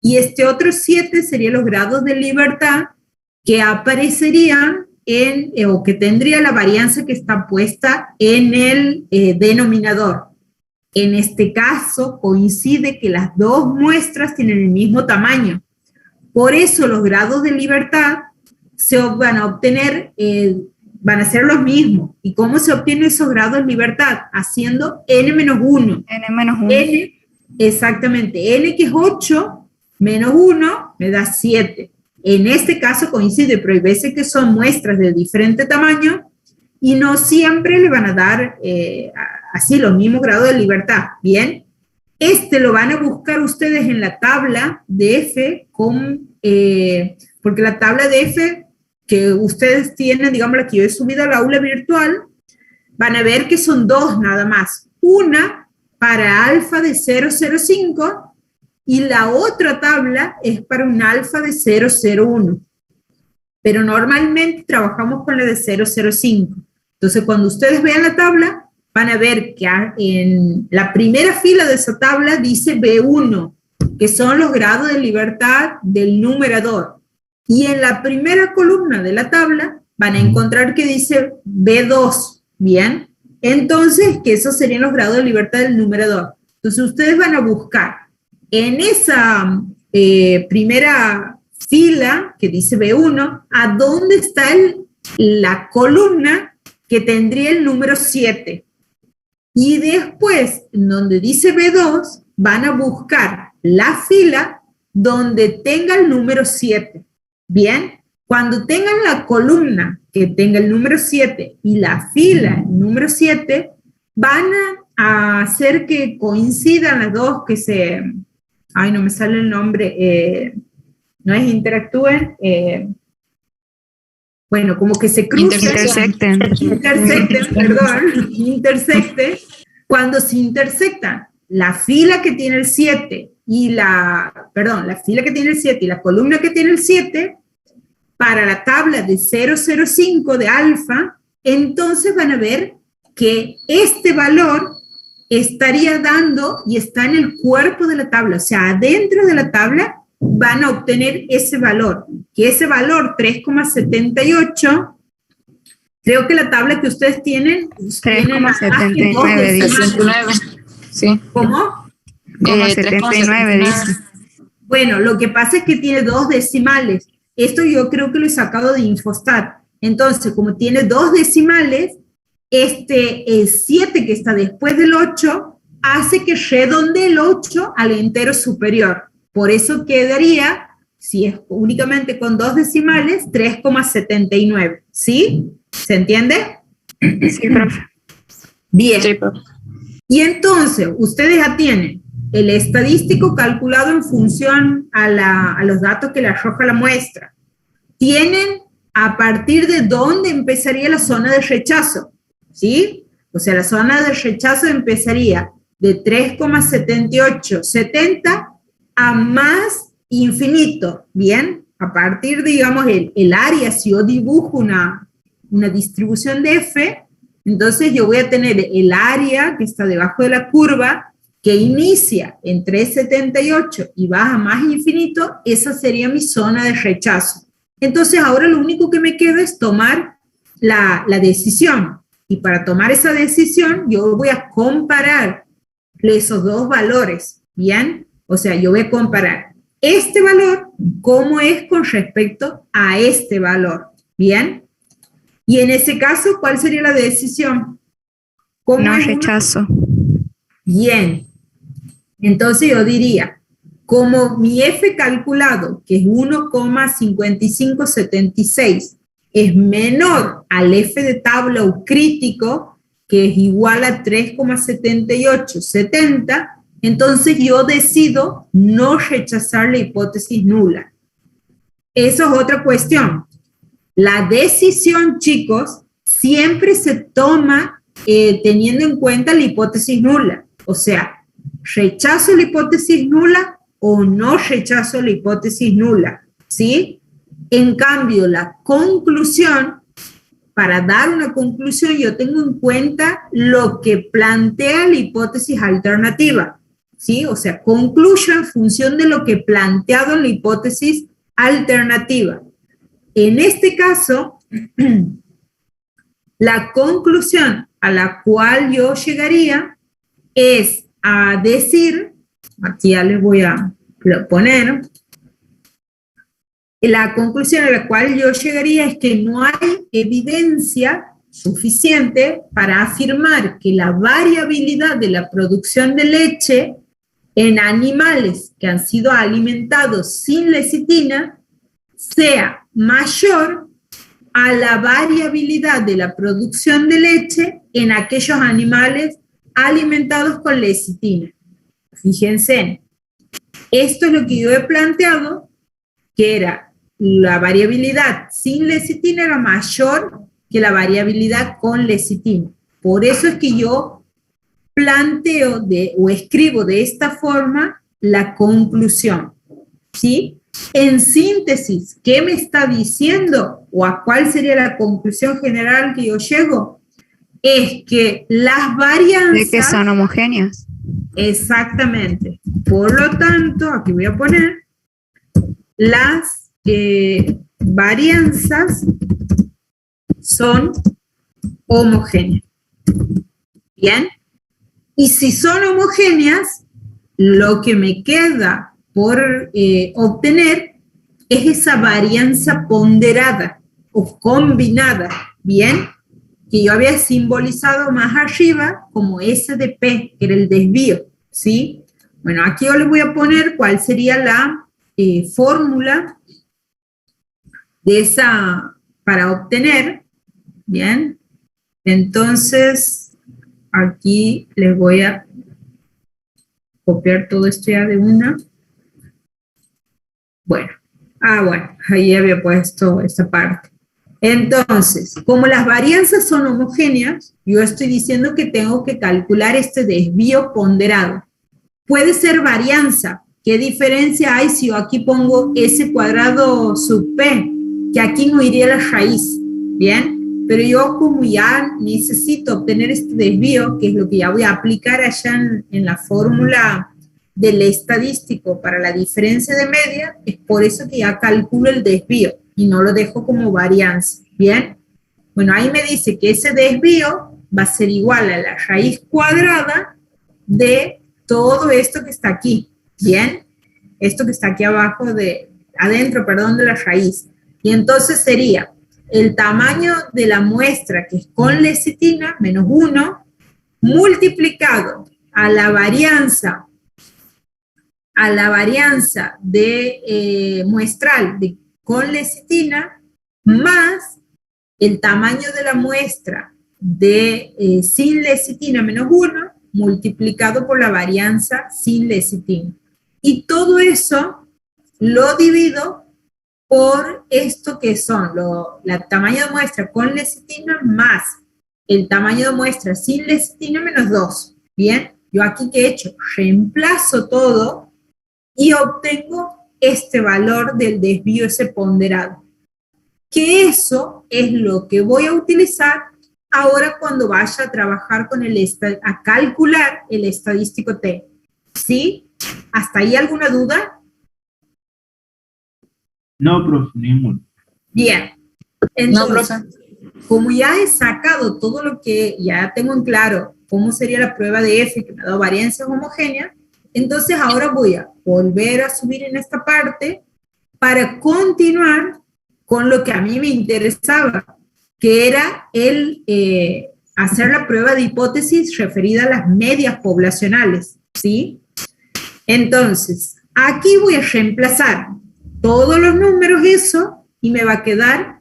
y este otro 7 serían los grados de libertad que aparecerían o que tendría la varianza que está puesta en el denominador. En este caso coincide que las dos muestras tienen el mismo tamaño. Por eso los grados de libertad se van a obtener, van a ser los mismos. ¿Y cómo se obtienen esos grados de libertad? Haciendo n-1. N-1. N, exactamente. N, que es 8, menos 1, me da 7. En este caso coincide, pero hay veces que son muestras de diferente tamaño y no siempre le van a dar así los mismos grados de libertad. Bien, lo van a buscar ustedes en la tabla de F, porque la tabla de F que ustedes tienen, digamos la que yo he subido al aula virtual, van a ver que son dos nada más. Una para alfa de 0,05 y la otra tabla es para un alfa de 0,01. Pero normalmente trabajamos con la de 0,05. Entonces, cuando ustedes vean la tabla, van a ver que en la primera fila de esa tabla dice B1, que son los grados de libertad del numerador. Y en la primera columna de la tabla van a encontrar que dice B2, ¿bien? Entonces, que esos serían los grados de libertad del numerador. Entonces, ustedes van a buscar en esa primera fila que dice B1, ¿a dónde está la columna que tendría el número 7? Y después, en donde dice B2, van a buscar la fila donde tenga el número 7. Bien, cuando tengan la columna que tenga el número 7 y la fila el número 7, van a hacer que coincidan las dos, que se... Ay, no me sale el nombre, no es interactúen, bueno, como que se crucen. Intersecten. Cuando se intersectan la fila que tiene el 7 y la fila que tiene el 7 y la columna que tiene el 7, para la tabla de 0,05 de alfa, entonces van a ver que este valor estaría dando y está en el cuerpo de la tabla, o sea, adentro de la tabla van a obtener ese valor, que ese valor 3,78, creo que la tabla que ustedes tienen 3,79 Sí. ¿Cómo? 3,79 dice. Bueno, lo que pasa es que tiene 2 decimales. Esto yo creo que lo he sacado de Infostat. Entonces, como tiene 2 decimales, el 7 que está después del 8 hace que redondee el 8 al entero superior. Por eso quedaría, si es únicamente con 2 decimales, 3,79. ¿Sí? ¿Se entiende? Sí, profe. Bien. Sí, profe. Y entonces, ustedes ya tienen el estadístico calculado en función a los datos que le arroja la muestra. Tienen a partir de dónde empezaría la zona de rechazo, ¿sí? O sea, la zona de rechazo empezaría de 3,7870 a más infinito, ¿bien? A partir, digamos, el área, si yo dibujo una distribución de F, entonces yo voy a tener el área que está debajo de la curva, que inicia en 3,78 y baja más infinito, esa sería mi zona de rechazo. Entonces ahora lo único que me queda es tomar la decisión. Y para tomar esa decisión yo voy a comparar esos dos valores, ¿bien? O sea, yo voy a comparar este valor, cómo es con respecto a este valor, ¿bien? Y en ese caso, ¿cuál sería la decisión? No rechazo. Bien. Entonces yo diría, como mi F calculado, que es 1,5576, es menor al F de tabla o crítico, que es igual a 3,7870, entonces yo decido no rechazar la hipótesis nula. Eso es otra cuestión. La decisión, chicos, siempre se toma teniendo en cuenta la hipótesis nula. O sea, rechazo la hipótesis nula o no rechazo la hipótesis nula, ¿sí? En cambio, la conclusión, para dar una conclusión, yo tengo en cuenta lo que plantea la hipótesis alternativa, ¿sí? O sea, concluyo en función de lo que he planteado en la hipótesis alternativa. En este caso, la conclusión a la cual yo llegaría es a decir, aquí ya les voy a poner, la conclusión a la cual yo llegaría es que no hay evidencia suficiente para afirmar que la variabilidad de la producción de leche en animales que han sido alimentados sin lecitina sea mayor a la variabilidad de la producción de leche en aquellos animales alimentados con lecitina. Fíjense, esto es lo que yo he planteado, que era la variabilidad sin lecitina era mayor que la variabilidad con lecitina. Por eso es que yo planteo o escribo de esta forma la conclusión, ¿sí? En síntesis, ¿qué me está diciendo o a cuál sería la conclusión general que yo llego? Es que las varianzas... De que son homogéneas. Exactamente. Por lo tanto, aquí voy a poner las varianzas son homogéneas. Bien. Y si son homogéneas, lo que me queda por obtener es esa varianza ponderada o combinada, ¿bien? Que yo había simbolizado más arriba como S de P, que era el desvío, ¿sí? Bueno, aquí yo les voy a poner cuál sería la fórmula de esa para obtener, ¿bien? Entonces, aquí les voy a copiar todo esto ya de una. Bueno, ahí había puesto esta parte. Entonces, como las varianzas son homogéneas, yo estoy diciendo que tengo que calcular este desvío ponderado. Puede ser varianza. ¿Qué diferencia hay si yo aquí pongo S cuadrado sub P? Que aquí no iría la raíz, ¿bien? Pero yo como ya necesito obtener este desvío, que es lo que ya voy a aplicar allá en la fórmula del estadístico para la diferencia de media, es por eso que ya calculo el desvío y no lo dejo como varianza, ¿bien? Bueno, ahí me dice que ese desvío va a ser igual a la raíz cuadrada de todo esto que está aquí, ¿bien? Esto que está aquí abajo adentro de la raíz. Y entonces sería el tamaño de la muestra que es con lecitina, menos 1, multiplicado a la varianza de muestral con lecitina más el tamaño de la muestra de sin lecitina menos 1 multiplicado por la varianza sin lecitina. Y todo eso lo divido por esto que son el tamaño de muestra con lecitina más el tamaño de muestra sin lecitina menos 2. Bien, yo aquí ¿qué he hecho? Reemplazo todo y obtengo este valor del desvío ese ponderado. Que eso es lo que voy a utilizar ahora cuando vaya a trabajar con a calcular el estadístico T. ¿Sí? ¿Hasta ahí alguna duda? No, profe, ninguna. Bien. Entonces, como ya he sacado todo lo que ya tengo en claro, cómo sería la prueba de F, que me ha dado varianzas homogéneas, entonces ahora voy a volver a subir en esta parte para continuar con lo que a mí me interesaba, que era el hacer la prueba de hipótesis referida a las medias poblacionales, ¿sí? Entonces, aquí voy a reemplazar todos los números eso y me va a quedar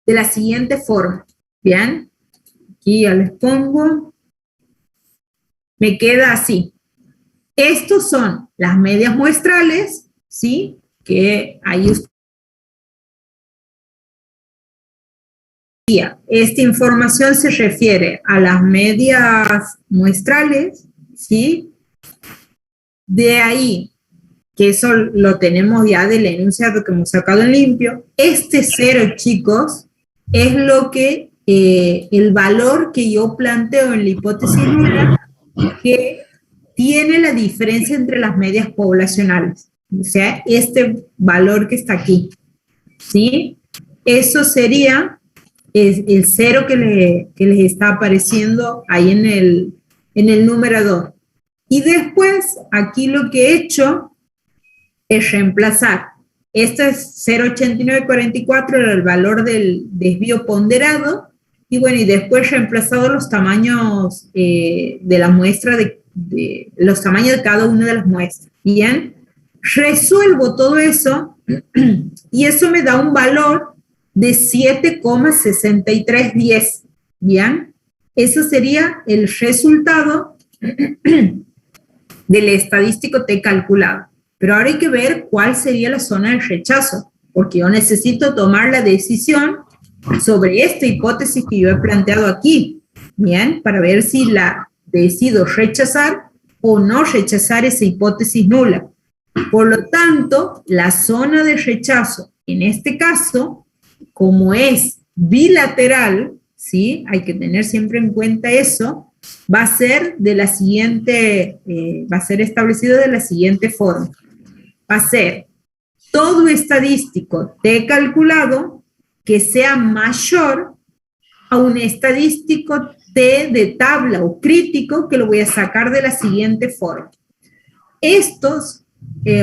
de la siguiente forma, ¿bien? Aquí ya les pongo, me queda así. Estos son las medias muestrales, ¿sí? Que ahí esta información se refiere a las medias muestrales, ¿sí? De ahí, que eso lo tenemos ya del enunciado que hemos sacado en limpio, este 0, chicos, es lo que, el valor que yo planteo en la hipótesis nula, que tiene la diferencia entre las medias poblacionales. O sea, este valor que está aquí, ¿sí? Eso sería el 0 que les está apareciendo ahí en el numerador. Y después, aquí lo que he hecho es reemplazar. Este es 0,8944, era el valor del desvío ponderado, y bueno, y después reemplazado los tamaños de la muestra, de los tamaños de cada una de las muestras. Bien, resuelvo todo eso, y eso me da un valor de 7,6310. Bien, eso sería el resultado del estadístico T calculado. Pero ahora hay que ver cuál sería la zona de rechazo, porque yo necesito tomar la decisión sobre esta hipótesis que yo he planteado aquí, bien, para ver si la decido rechazar o no rechazar esa hipótesis nula. Por lo tanto, la zona de rechazo, en este caso, como es bilateral, ¿sí? Hay que tener siempre en cuenta eso, va a ser de la siguiente, va a ser establecido de la siguiente forma. Va a ser todo estadístico T calculado que sea mayor a un estadístico T de tabla o crítico, que lo voy a sacar de la siguiente forma. Estos,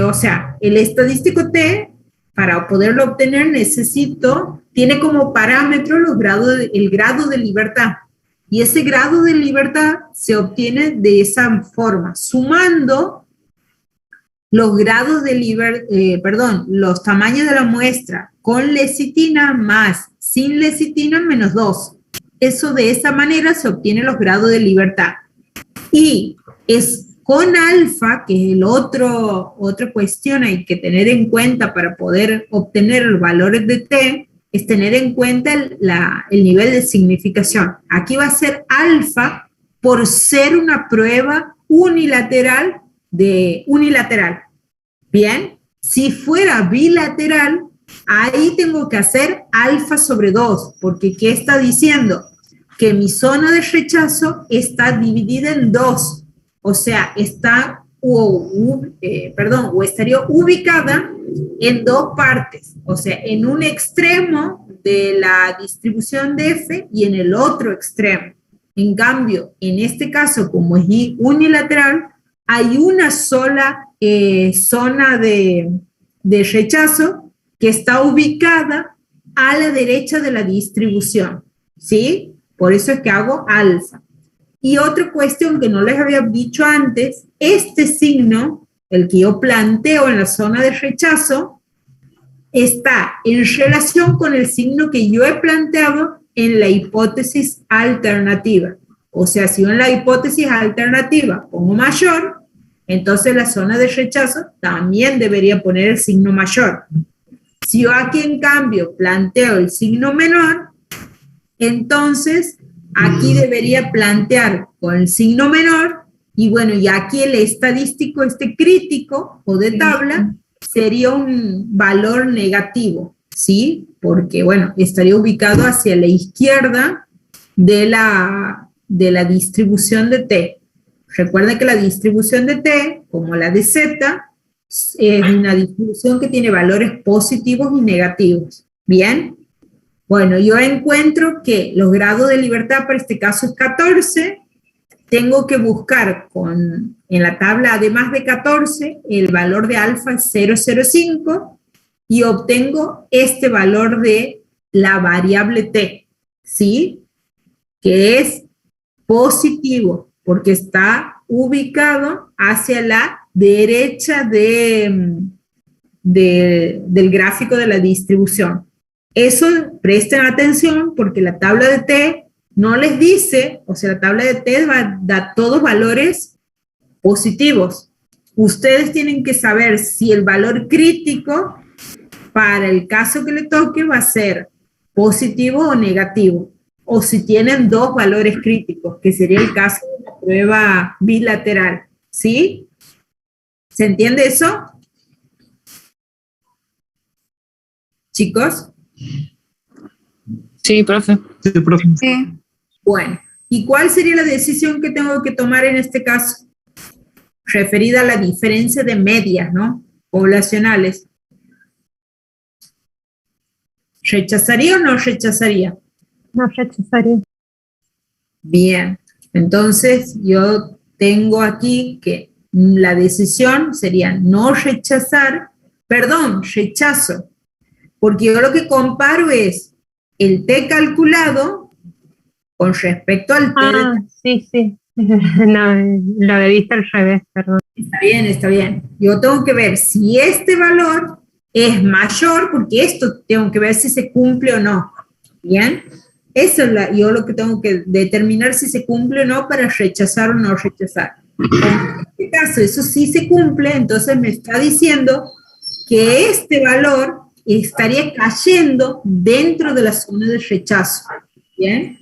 o sea, el estadístico T, para poderlo obtener tiene como parámetro el grado de libertad. Y ese grado de libertad se obtiene de esa forma, sumando los grados de los tamaños de la muestra con lecitina más sin lecitina menos 2. Eso de esa manera se obtiene los grados de libertad. Y es con alfa, que es otra cuestión hay que tener en cuenta para poder obtener los valores de T, es tener en cuenta el nivel de significación. Aquí va a ser alfa por ser una prueba unilateral. Bien, si fuera bilateral, ahí tengo que hacer alfa sobre 2, porque ¿qué está diciendo? Que mi zona de rechazo está dividida en 2, o sea, estaría ubicada en 2 partes, o sea, en un extremo de la distribución de F y en el otro extremo. En cambio, en este caso, como es unilateral, hay una sola zona de rechazo que está ubicada a la derecha de la distribución, ¿sí? Por eso es que hago alfa. Y otra cuestión que no les había dicho antes, este signo, el que yo planteo en la zona de rechazo, está en relación con el signo que yo he planteado en la hipótesis alternativa. O sea, si yo en la hipótesis alternativa pongo mayor, entonces la zona de rechazo también debería poner el signo mayor. Si yo aquí en cambio planteo el signo menor, entonces aquí debería plantear con el signo menor, y bueno, y aquí el estadístico crítico o de tabla sería un valor negativo, ¿sí? Porque bueno, estaría ubicado hacia la izquierda de la distribución de T. Recuerda que la distribución de T, como la de Z, es una distribución que tiene valores positivos y negativos. ¿Bien? Bueno, yo encuentro que los grados de libertad para este caso es 14. Tengo que buscar en la tabla, además de 14, el valor de alfa es 0,05 y obtengo este valor de la variable T, ¿sí? Que es positivo, porque está ubicado hacia la derecha del gráfico de la distribución. Eso presten atención porque la tabla de T no les dice, o sea, la tabla de T da todos valores positivos. Ustedes tienen que saber si el valor crítico para el caso que le toque va a ser positivo o negativo, o si tienen dos valores críticos, que sería el caso de la prueba bilateral, ¿sí? ¿Se entiende eso? Chicos. Sí, profe. Sí, profe. Sí. Bueno, ¿y cuál sería la decisión que tengo que tomar en este caso? Referida a la diferencia de medias, ¿no? Poblacionales. ¿Rechazaría o no rechazaría? No rechazaría. Bien, entonces yo tengo aquí que la decisión sería no rechazar, perdón, rechazo, porque yo lo que comparo es el T calculado con respecto al T. Ah, sí, sí. No, lo había visto al revés, perdón. Está bien, está bien. Yo tengo que ver si este valor es mayor, porque esto tengo que ver si se cumple o no. Bien, eso es yo lo que tengo que determinar si se cumple o no para rechazar o no rechazar. En este caso, eso sí se cumple, entonces me está diciendo que este valor estaría cayendo dentro de la zona de rechazo. Bien,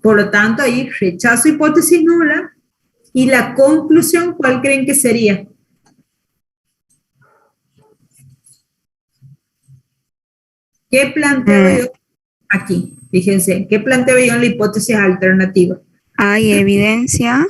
por lo tanto, ahí rechazo hipótesis nula. Y la conclusión, ¿cuál creen que sería? ¿Qué planteo yo aquí? Fíjense, ¿qué planteo yo en la hipótesis alternativa? Hay evidencia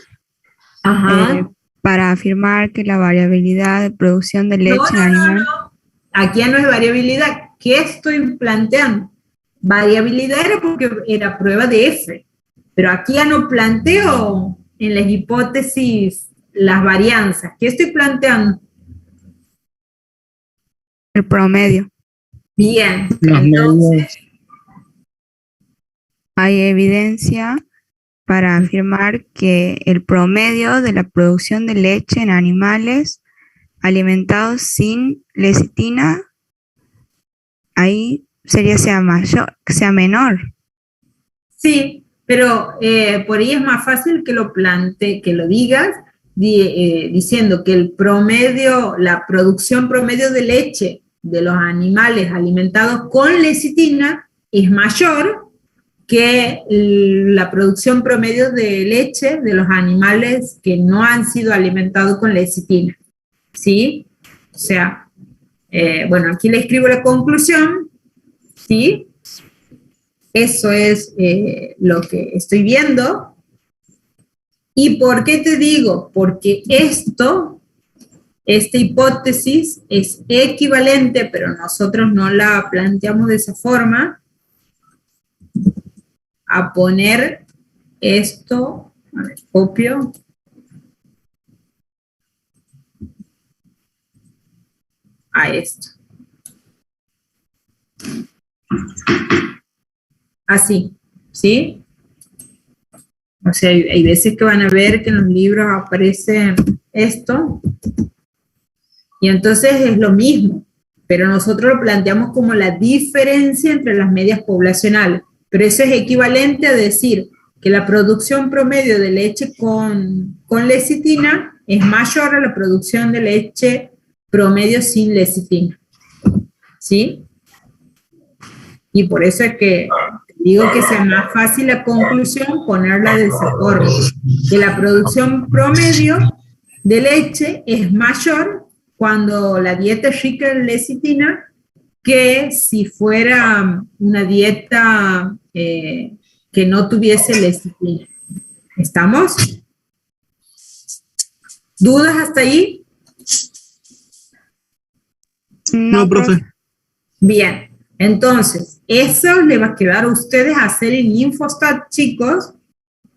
Ajá. para afirmar que la variabilidad de producción de leche en animal. No. Aquí ya no es variabilidad. ¿Qué estoy planteando? Variabilidad era porque era prueba de F, pero aquí ya no planteo en las hipótesis las varianzas. ¿Qué estoy planteando? El promedio. Bien, Las entonces, medidas. Hay evidencia para afirmar que el promedio de la producción de leche en animales alimentados sin lecitina, ahí sería sea mayor, sea menor. sí, pero por ahí es más fácil que lo que lo digas diciendo que el promedio, la producción promedio de leche de los animales alimentados con lecitina es mayor que la producción promedio de leche de los animales que no han sido alimentados con lecitina. ¿Sí? O sea, bueno, aquí le escribo la conclusión, ¿sí? Eso es lo que estoy viendo. ¿Y por qué te digo? Porque esta hipótesis es equivalente, pero nosotros no la planteamos de esa forma, a poner esto, a ver, copio, a esto. Así, ¿sí? O sea, hay veces que van a ver que en los libros aparece esto, y entonces es lo mismo, pero nosotros lo planteamos como la diferencia entre las medias poblacionales, pero eso es equivalente a decir que la producción promedio de leche con lecitina es mayor a la producción de leche promedio sin lecitina, ¿sí? Y por eso es que digo que sea más fácil la conclusión ponerla de esa forma, que la producción promedio de leche es mayor cuando la dieta es rica en lecitina que si fuera una dieta que no tuviese lecitina. ¿Estamos? ¿Dudas hasta ahí? No, profe. Bien, entonces, eso le va a quedar a ustedes hacer en Infostat, chicos,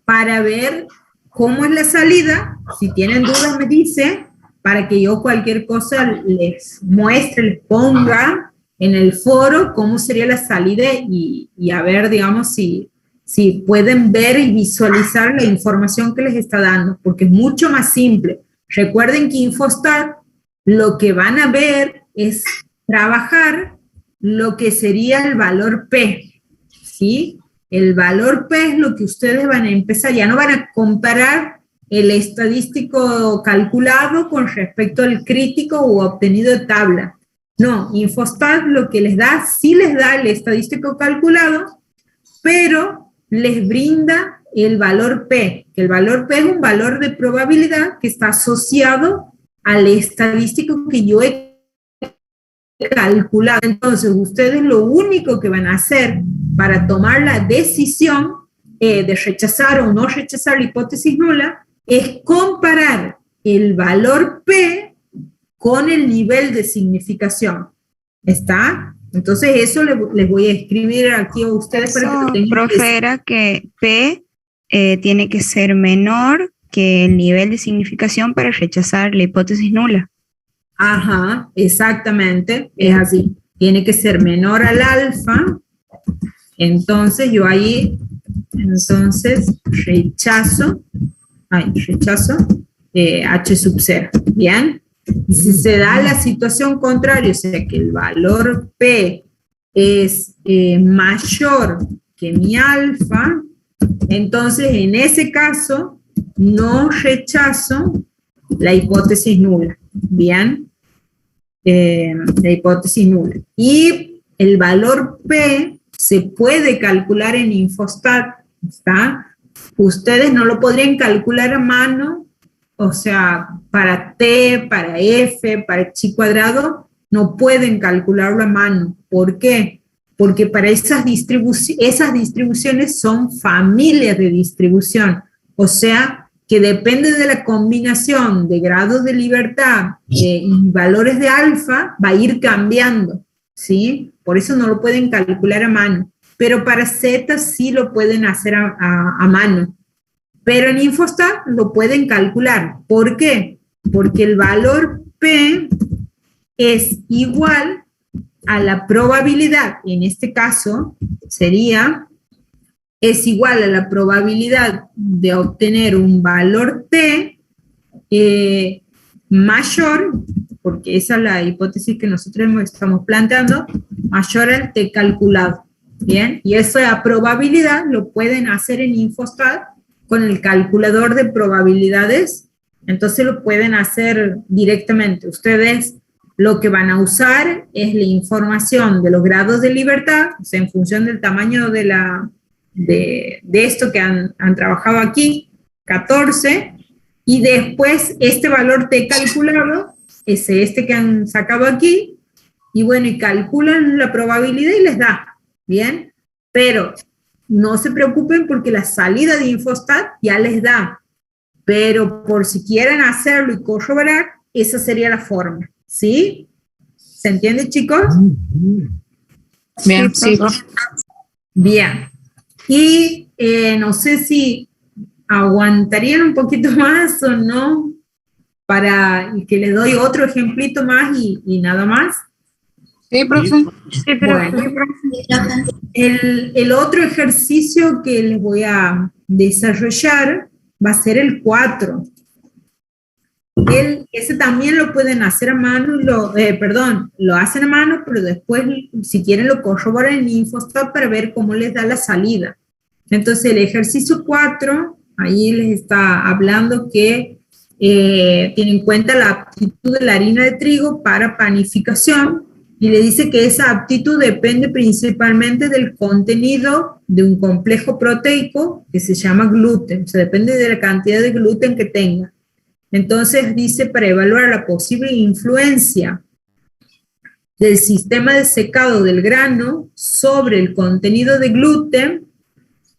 para ver cómo es la salida. Si tienen dudas, me dicen, para que yo cualquier cosa les muestre, les ponga en el foro cómo sería la salida y a ver, digamos, si pueden ver y visualizar la información que les está dando, porque es mucho más simple. Recuerden que Infostat lo que van a ver es trabajar lo que sería el valor P, ¿sí? El valor P es lo que ustedes van a empezar, ya no van a comparar el estadístico calculado con respecto al crítico o obtenido de tabla. No, Infostat lo que les da, sí les da el estadístico calculado, pero les brinda el valor P, que el valor P es un valor de probabilidad que está asociado al estadístico que yo he calculado. Entonces, ustedes lo único que van a hacer para tomar la decisión de rechazar o no rechazar la hipótesis nula es comparar el valor P con el nivel de significación. ¿Está? Entonces, eso les voy a escribir aquí a ustedes para que lo tengan. Profe, era que P tiene que ser menor que el nivel de significación para rechazar la hipótesis nula. Ajá, exactamente, es así. Tiene que ser menor al alfa. Entonces, yo ahí, rechazo H sub 0. ¿Bien? Y si se da la situación contraria, o sea que el valor P es mayor que mi alfa, entonces en ese caso no rechazo la hipótesis nula. Bien, la hipótesis nula. Y el valor P se puede calcular en Infostat, ¿está? Ustedes no lo podrían calcular a mano, o sea, para T, para F, para chi cuadrado, no pueden calcularlo a mano. ¿Por qué? Porque para esas distribuciones son familias de distribución, o sea, que depende de la combinación de grados de libertad y valores de alfa, va a ir cambiando, ¿sí? Por eso no lo pueden calcular a mano, pero para Z sí lo pueden hacer a mano. Pero en Infostat lo pueden calcular. ¿Por qué? Porque el valor P es igual a la probabilidad, en este caso es igual a la probabilidad de obtener un valor T mayor, porque esa es la hipótesis que nosotros estamos planteando, mayor al T calculado. Bien, y esa probabilidad lo pueden hacer en Infostat con el calculador de probabilidades, entonces lo pueden hacer directamente. Ustedes lo que van a usar es la información de los grados de libertad, o sea, en función del tamaño de esto que han trabajado aquí, 14, y después este valor T calculado, es este que han sacado aquí, y bueno, y calculan la probabilidad y les da, ¿bien? Pero no se preocupen porque la salida de Infostat ya les da, pero por si quieren hacerlo y corroborar, esa sería la forma, ¿sí? ¿Se entiende, chicos? Bien, sí. Bien. Y no sé si aguantarían un poquito más o no, para que les doy otro ejemplito más y nada más. Sí, profe. Sí, pero Bueno, el otro ejercicio que les voy a desarrollar va a ser el 4. Ese también lo pueden hacer a mano, lo hacen a mano, pero después, si quieren, lo corroboran en Infostat para ver cómo les da la salida. Entonces, el ejercicio 4, ahí les está hablando que tiene en cuenta la aptitud de la harina de trigo para panificación, y le dice que esa aptitud depende principalmente del contenido de un complejo proteico que se llama gluten, o sea, depende de la cantidad de gluten que tenga. Entonces dice, para evaluar la posible influencia del sistema de secado del grano sobre el contenido de gluten,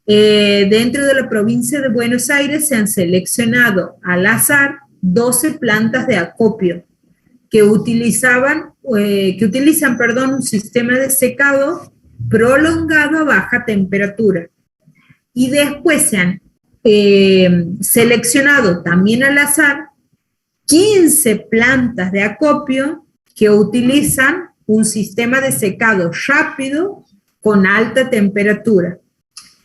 dentro de la provincia de Buenos Aires se han seleccionado al azar 12 plantas de acopio que utilizan un sistema de secado prolongado a baja temperatura. Y después se han seleccionado también al azar 15 plantas de acopio que utilizan un sistema de secado rápido con alta temperatura.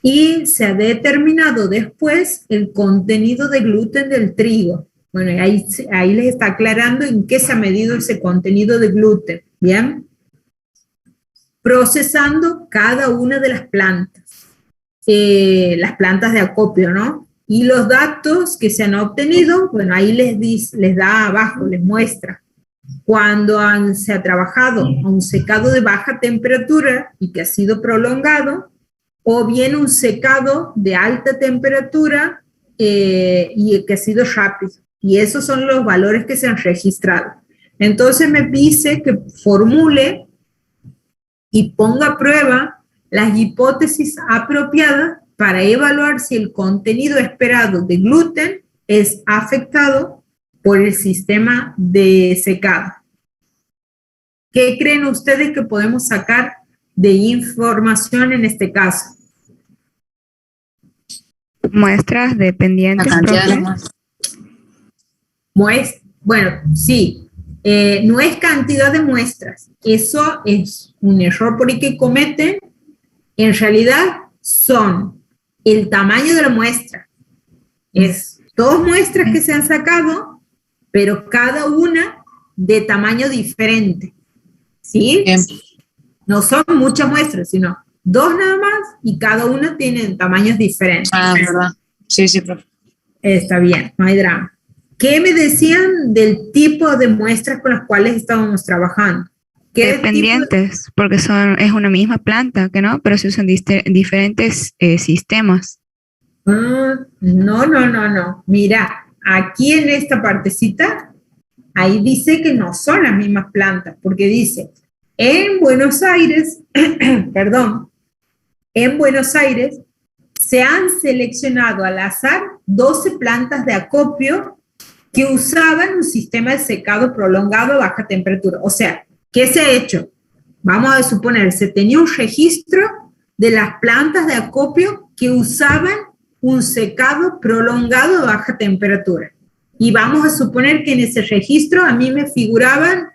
Y se ha determinado después el contenido de gluten del trigo. Bueno, ahí les está aclarando en qué se ha medido ese contenido de gluten, ¿bien? Procesando cada una de las plantas de acopio, ¿no? Y los datos que se han obtenido, bueno, ahí les da abajo, les muestra. cuando se ha trabajado a un secado de baja temperatura y que ha sido prolongado, o bien un secado de alta temperatura y que ha sido rápido. Y esos son los valores que se han registrado. Entonces me dice que formule y ponga a prueba las hipótesis apropiadas para evaluar si el contenido esperado de gluten es afectado por el sistema de secado. ¿Qué creen ustedes que podemos sacar de información en este caso? Muestras La dependientes, cantidad de profe. Bueno, sí, no es cantidad de muestras. Eso es un error por el que cometen. En realidad son el tamaño de la muestra. Es 2 muestras que se han sacado, pero cada una de tamaño diferente. ¿Sí? Bien. No son muchas muestras, sino 2 nada más y cada una tiene tamaños diferentes. Ah, verdad. Sí, sí, profe. Está bien, no hay drama. ¿Qué me decían del tipo de muestras con las cuales estábamos trabajando? ¿Qué Dependientes, porque es una misma planta, ¿que no? Pero se usan diferentes sistemas. No. Mira, aquí en esta partecita, ahí dice que no son las mismas plantas, porque dice, en Buenos Aires, perdón, en Buenos Aires se han seleccionado al azar 12 plantas de acopio que usaban un sistema de secado prolongado a baja temperatura. O sea, ¿qué se ha hecho? Vamos a suponer, se tenía un registro de las plantas de acopio que usaban un secado prolongado a baja temperatura. Y vamos a suponer que en ese registro a mí me figuraban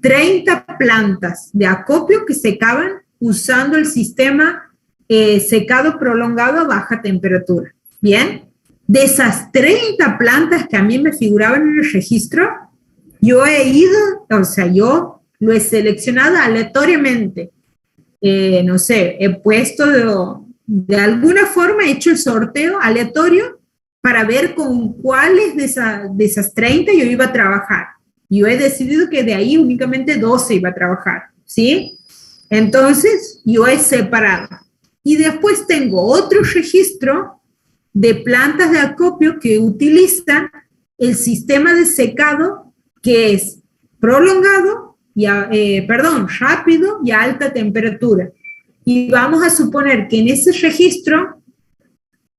30 plantas de acopio que secaban usando el sistema secado prolongado a baja temperatura. Bien, de esas 30 plantas que a mí me figuraban en el registro, yo yo lo he seleccionado aleatoriamente. No sé, he puesto de alguna forma, he hecho el sorteo aleatorio para ver con cuáles de esas 30 yo iba a trabajar. Yo he decidido que de ahí únicamente 12 iba a trabajar, ¿sí? Entonces, yo he separado. Y después tengo otro registro de plantas de acopio que utilizan el sistema de secado que es prolongado, rápido y a alta temperatura. Y vamos a suponer que en ese registro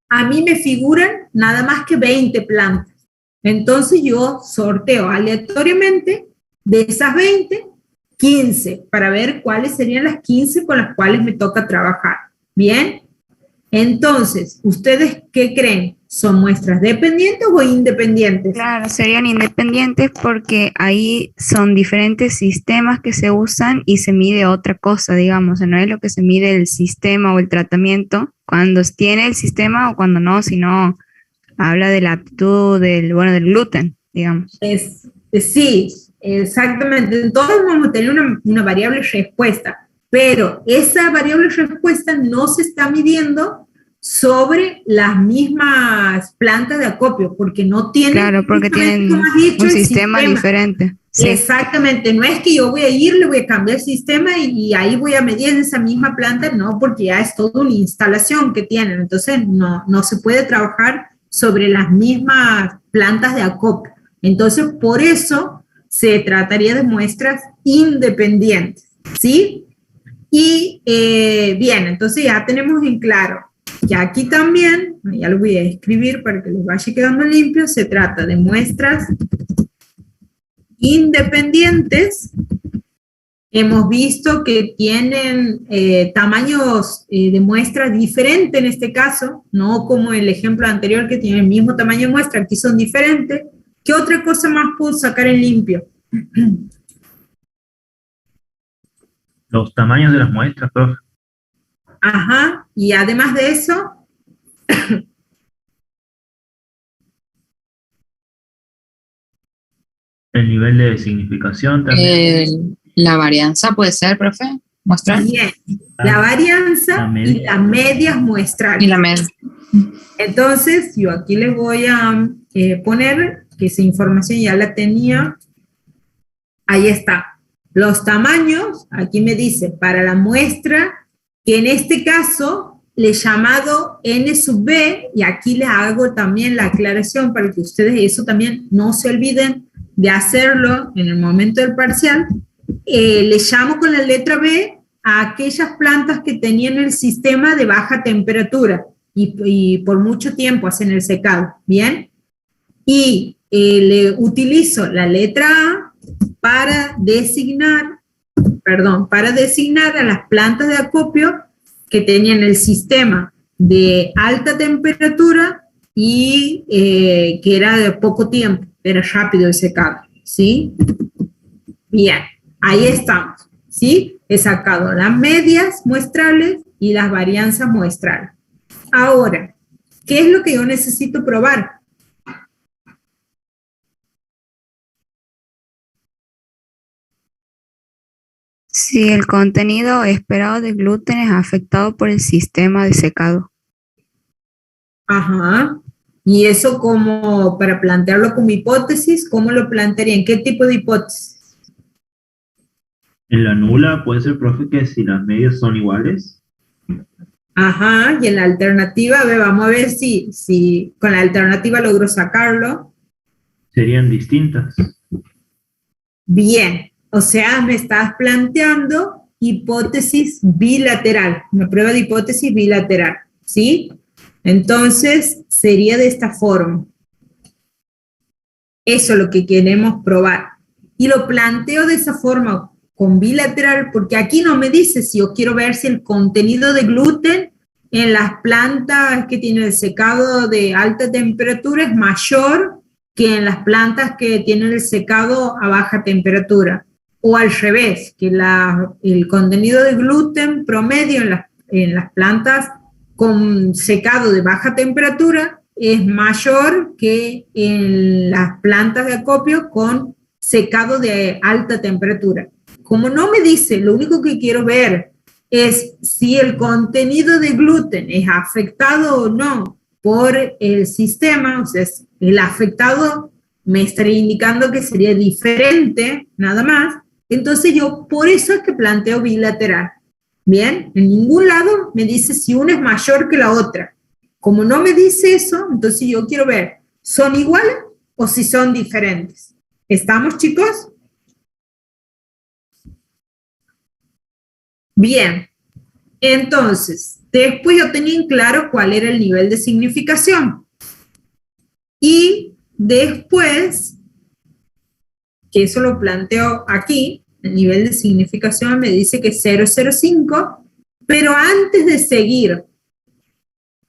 a mí me figuran nada más que 20 plantas. Entonces yo sorteo aleatoriamente de esas 20, 15, para ver cuáles serían las 15 con las cuales me toca trabajar. ¿Bien? Entonces, ¿ustedes qué creen? ¿Son muestras dependientes o independientes? Claro, serían independientes porque ahí son diferentes sistemas que se usan y se mide otra cosa, digamos. No es lo que se mide el sistema o el tratamiento cuando tiene el sistema o cuando no, sino habla de la aptitud del gluten, digamos. Sí, exactamente. Entonces vamos a tener una variable respuesta, pero esa variable respuesta no se está midiendo sobre las mismas plantas de acopio, porque no tienen... Claro, porque tienen un sistema diferente. Sí. Exactamente, no es que yo voy a ir, le voy a cambiar el sistema y ahí voy a medir en esa misma planta, no, porque ya es toda una instalación que tienen, entonces no se puede trabajar sobre las mismas plantas de acopio. Entonces, por eso se trataría de muestras independientes, ¿sí? Y bien, entonces ya tenemos en claro que aquí también, ya lo voy a escribir para que les vaya quedando limpio, se trata de muestras independientes. Hemos visto que tienen tamaños de muestra diferentes en este caso, no como el ejemplo anterior que tiene el mismo tamaño de muestra, aquí son diferentes. ¿Qué otra cosa más puedo sacar en limpio? Los tamaños de las muestras, profe. Ajá, y además de eso, El nivel de significación también. La varianza puede ser, profe, mostrar. bien, la varianza y las medias muestrales. Y la media. Entonces, yo aquí les voy a poner que esa información ya la tenía Ahí está. Los tamaños, aquí me dice, para la muestra, que en este caso le he llamado n sub b, y aquí les hago también la aclaración para que ustedes eso también no se olviden de hacerlo en el momento del parcial. Le llamo con la letra b a aquellas plantas que tenían el sistema de baja temperatura y por mucho tiempo hacen el secado, ¿bien? Y le utilizo la letra A para designar a las plantas de acopio que tenían el sistema de alta temperatura y que era de poco tiempo, era rápido el secado, ¿sí? Bien, ahí estamos, ¿sí? He sacado las medias muestrales y las varianzas muestrales. Ahora, ¿qué es lo que yo necesito probar? Si el contenido esperado de gluten es afectado por el sistema de secado. Ajá. Y eso como, para plantearlo como hipótesis, ¿cómo lo plantearía? ¿En qué tipo de hipótesis? En la nula puede ser, profe, que si las medias son iguales. Ajá, y en la alternativa, a ver, vamos a ver si con la alternativa logro sacarlo. Serían distintas. Bien, o sea, me estás planteando hipótesis bilateral, una prueba de hipótesis bilateral, ¿sí? Entonces, sería de esta forma. Eso es lo que queremos probar. Y lo planteo de esa forma, con bilateral, porque aquí no me dice si yo quiero ver si el contenido de gluten en las plantas que tienen el secado de alta temperatura es mayor que en las plantas que tienen el secado a baja temperatura. O al revés, que el contenido de gluten promedio en las plantas con secado de baja temperatura es mayor que en las plantas de acopio con secado de alta temperatura. Como no me dice, lo único que quiero ver es si el contenido de gluten es afectado o no por el sistema, o sea, el afectado me estaría indicando que sería diferente, nada más. Entonces yo, por eso es que planteo bilateral. Bien, en ningún lado me dice si una es mayor que la otra. Como no me dice eso, entonces yo quiero ver, ¿son iguales o si son diferentes? ¿Estamos, chicos? Bien, entonces, después yo tenía en claro cuál era el nivel de significación. Y después, que eso lo planteo aquí, el nivel de significación me dice que es 0,05, pero antes de seguir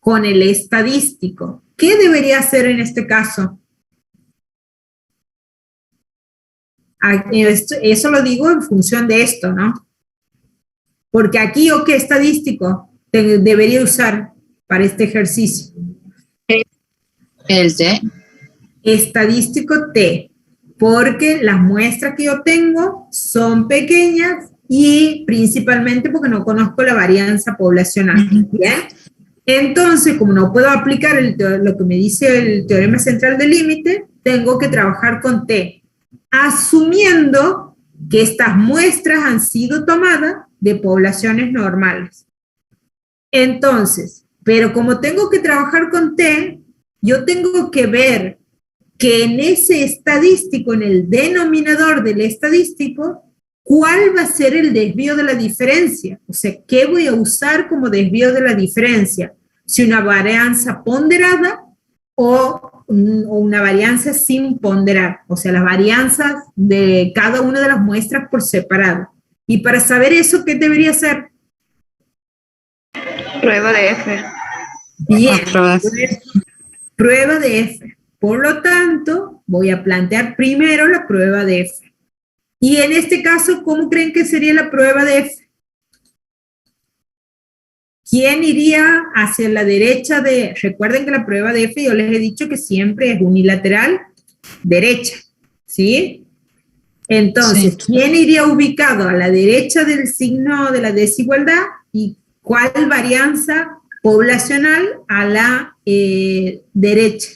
con el estadístico, ¿qué debería hacer en este caso? Eso lo digo en función de esto, ¿no? Porque aquí, ¿o qué estadístico debería usar para este ejercicio? El T. Estadístico T, porque las muestras que yo tengo son pequeñas y principalmente porque no conozco la varianza poblacional. ¿Bien? Entonces, como no puedo aplicar lo que me dice el teorema central del límite, tengo que trabajar con T, asumiendo que estas muestras han sido tomadas de poblaciones normales. Entonces, pero como tengo que trabajar con T, yo tengo que ver que en ese estadístico, en el denominador del estadístico, ¿cuál va a ser el desvío de la diferencia? O sea, ¿qué voy a usar como desvío de la diferencia? Si una varianza ponderada o una varianza sin ponderar, o sea, las varianzas de cada una de las muestras por separado. Y para saber eso, ¿qué debería hacer? Prueba de F. Bien, prueba de F. Por lo tanto, voy a plantear primero la prueba de F. Y en este caso, ¿cómo creen que sería la prueba de F? ¿Quién iría hacia la derecha de...? Recuerden que la prueba de F yo les he dicho que siempre es unilateral derecha, ¿sí? Entonces, sí. ¿Quién iría ubicado a la derecha del signo de la desigualdad y cuál varianza poblacional a la derecha?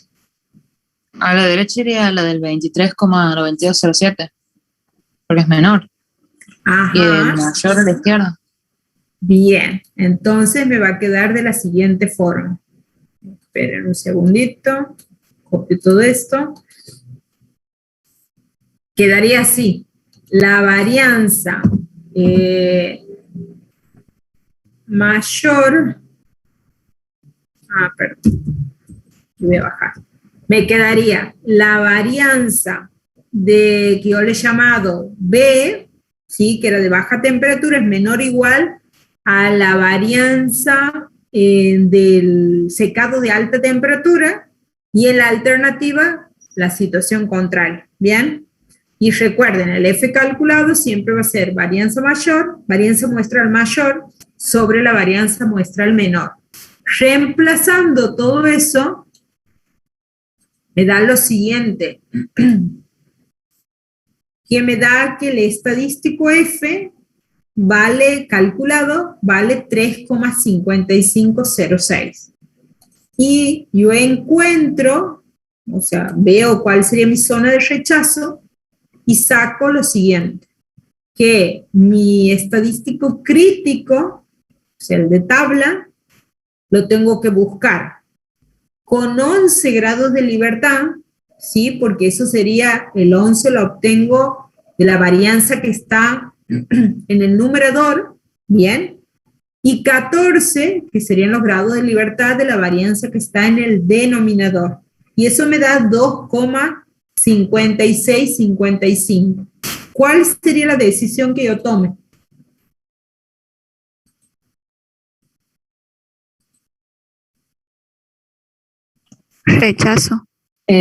A la derecha iría la del 23,9207. porque es menor. Ajá. Y el mayor a la izquierda. Bien, entonces me va a quedar de la siguiente forma. Esperen un segundito, copio todo esto. Quedaría así. La varianza mayor, perdón, voy a bajar. Me quedaría la varianza de que yo le he llamado B, ¿sí? Que era de baja temperatura, es menor o igual a la varianza del secado de alta temperatura, y en la alternativa la situación contraria. ¿Bien? Y recuerden, el F calculado siempre va a ser varianza muestral mayor sobre la varianza muestral menor. Reemplazando todo eso, me da lo siguiente, que me da que el estadístico F calculado vale 3,5506. Y yo encuentro, o sea, veo cuál sería mi zona de rechazo y saco lo siguiente, que mi estadístico crítico, o sea, el de tabla, lo tengo que buscar con 11 grados de libertad, ¿sí? Porque eso sería, el 11 lo obtengo de la varianza que está en el numerador, ¿bien? Y 14, que serían los grados de libertad de la varianza que está en el denominador. Y eso me da 2,5655. ¿Cuál sería la decisión que yo tome? Rechazo.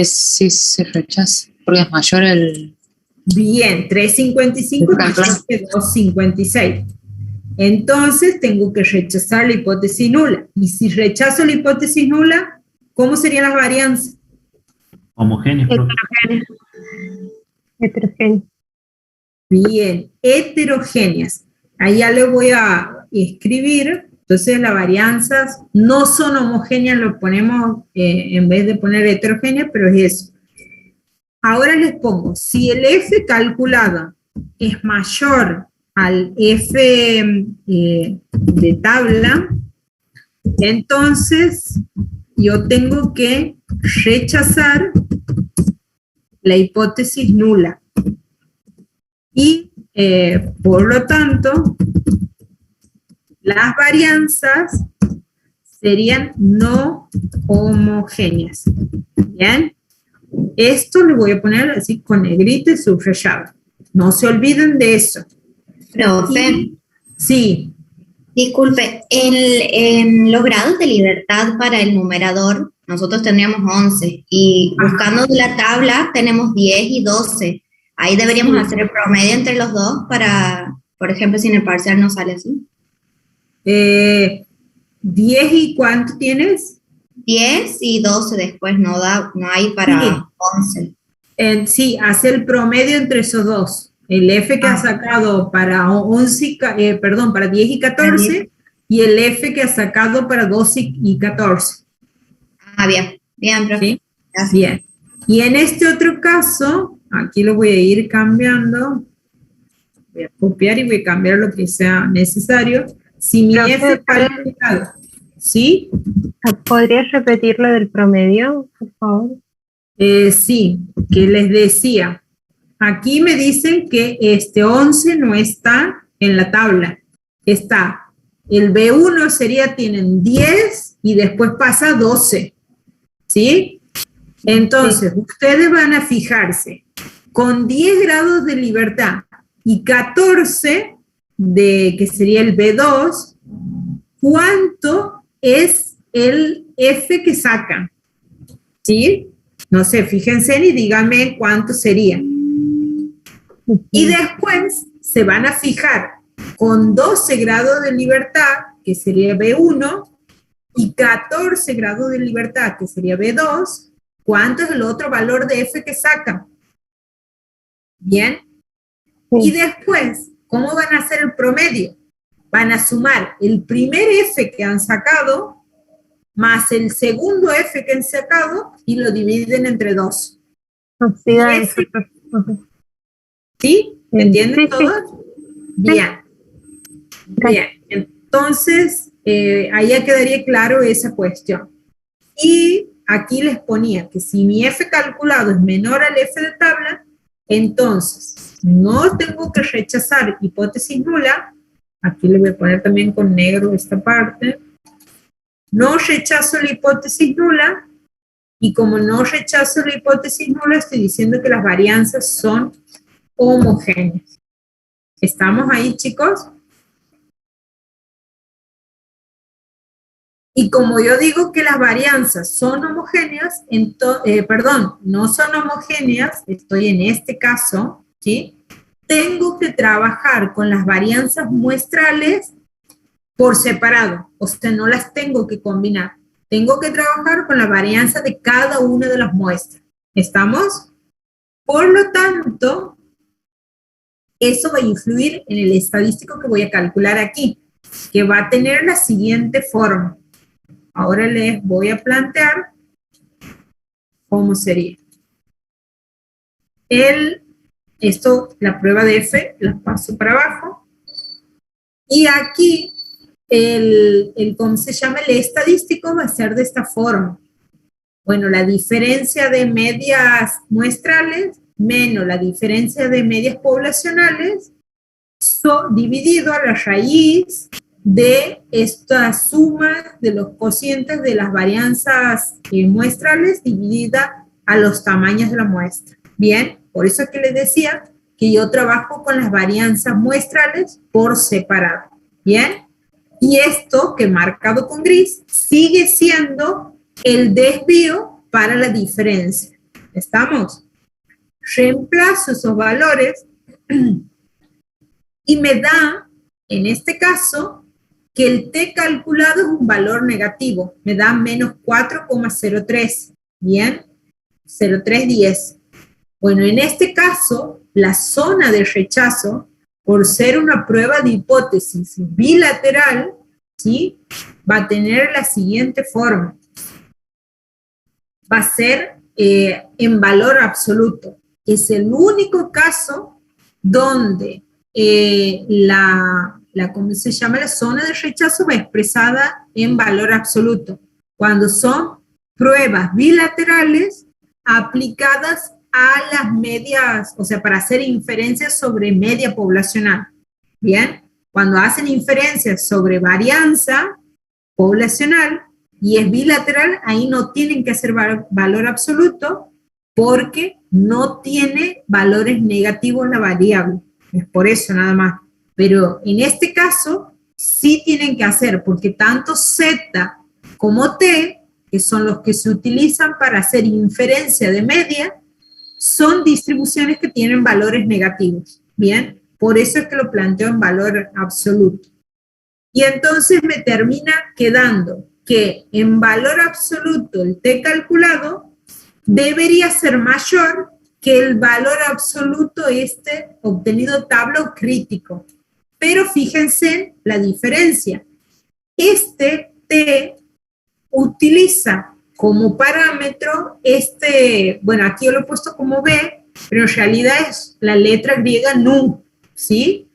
Sí, se rechaza, porque es mayor el... Bien, 3,55 más que 2,56. Entonces tengo que rechazar la hipótesis nula. Y si rechazo la hipótesis nula, ¿cómo serían las varianzas? Homogéneos, profe. Heterogéneo. Bien, heterogéneas. Ahí ya le voy a escribir. Entonces las varianzas no son homogéneas, lo ponemos en vez de poner heterogéneas, pero es eso. Ahora les pongo, si el F calculado es mayor al F de tabla, entonces yo tengo que rechazar la hipótesis nula. Y por lo tanto, las varianzas serían no homogéneas. ¿Bien? Esto le voy a poner así con negrita y subrayado. No se olviden de eso. Profe, Sí. disculpe, en los grados de libertad para el numerador, nosotros tendríamos 11 y buscando de la tabla tenemos 10 y 12. Ahí deberíamos hacer el promedio entre los dos para, por ejemplo, si en el parcial no sale así. 10 y ¿cuánto tienes? 10 y 12 después, no hay para 11. Sí, hace el promedio entre esos dos. El F que ha sacado para 10 y 14 y el F que ha sacado para 12 y 14. Bien, profe. ¿Sí? Gracias. Bien. Y en este otro caso, aquí lo voy a ir cambiando. Voy a copiar y voy a cambiar lo que sea necesario. Si mi F calculado, ¿sí? ¿Podrías repetir lo del promedio, por favor? Sí, que les decía. Aquí me dicen que este 11 no está en la tabla. Está, el B1 tienen 10 y después pasa 12. ¿Sí? Entonces, ustedes van a fijarse, con 10 grados de libertad y 14 que sería el B2, ¿cuánto es el F que sacan? ¿Sí? No sé, fíjense y díganme cuánto sería. Y después se van a fijar con 12 grados de libertad, que sería B1, y 14 grados de libertad, que sería B2, ¿cuánto es el otro valor de F que sacan? ¿Bien? Y después, ¿cómo van a hacer el promedio? Van a sumar el primer F que han sacado más el segundo F que han sacado y lo dividen entre 2. Sí, ¿Sí? ¿Me entienden Sí, sí. todos? Bien. Bien. Entonces, ahí ya quedaría claro esa cuestión. Y aquí les ponía que si mi F calculado es menor al F de tabla, entonces no tengo que rechazar hipótesis nula. Aquí le voy a poner también con negro esta parte. No rechazo la hipótesis nula, y como no rechazo la hipótesis nula, estoy diciendo que las varianzas son homogéneas. ¿Estamos ahí, chicos? Y como yo digo que las varianzas son homogéneas, no son homogéneas, estoy en este caso, ¿sí? Tengo que trabajar con las varianzas muestrales por separado, o sea, no las tengo que combinar. Tengo que trabajar con la varianza de cada una de las muestras. ¿Estamos? Por lo tanto, eso va a influir en el estadístico que voy a calcular aquí, que va a tener la siguiente forma. Ahora les voy a plantear cómo sería. La prueba de F, la paso para abajo. Y aquí, ¿cómo se llama? El estadístico va a ser de esta forma. Bueno, la diferencia de medias muestrales menos la diferencia de medias poblacionales dividido a la raíz de esta suma de los cocientes de las varianzas muestrales dividida a los tamaños de la muestra. Bien, por eso es que les decía que yo trabajo con las varianzas muestrales por separado. Bien, y esto que he marcado con gris sigue siendo el desvío para la diferencia. ¿Estamos? Reemplazo esos valores y me da, en este caso, que el t calculado es un valor negativo, me da menos 4,03, ¿bien? 0,310. Bueno, en este caso, la zona de rechazo, por ser una prueba de hipótesis bilateral, ¿sí? Va a tener la siguiente forma. Va a ser en valor absoluto. Es el único caso donde ¿cómo se llama? La zona de rechazo va expresada en valor absoluto, cuando son pruebas bilaterales aplicadas a las medias, o sea, para hacer inferencias sobre media poblacional. Bien, cuando hacen inferencias sobre varianza poblacional y es bilateral, ahí no tienen que hacer valor absoluto porque no tiene valores negativos la variable. Es por eso nada más. Pero en este caso sí tienen que hacer, porque tanto Z como T, que son los que se utilizan para hacer inferencia de media, son distribuciones que tienen valores negativos. Bien, por eso es que lo planteo en valor absoluto. Y entonces me termina quedando que en valor absoluto el T calculado debería ser mayor que el valor absoluto obtenido tabla o crítico. Pero fíjense la diferencia. Este T utiliza como parámetro bueno, aquí yo lo he puesto como B, pero en realidad es la letra griega nu, ¿sí?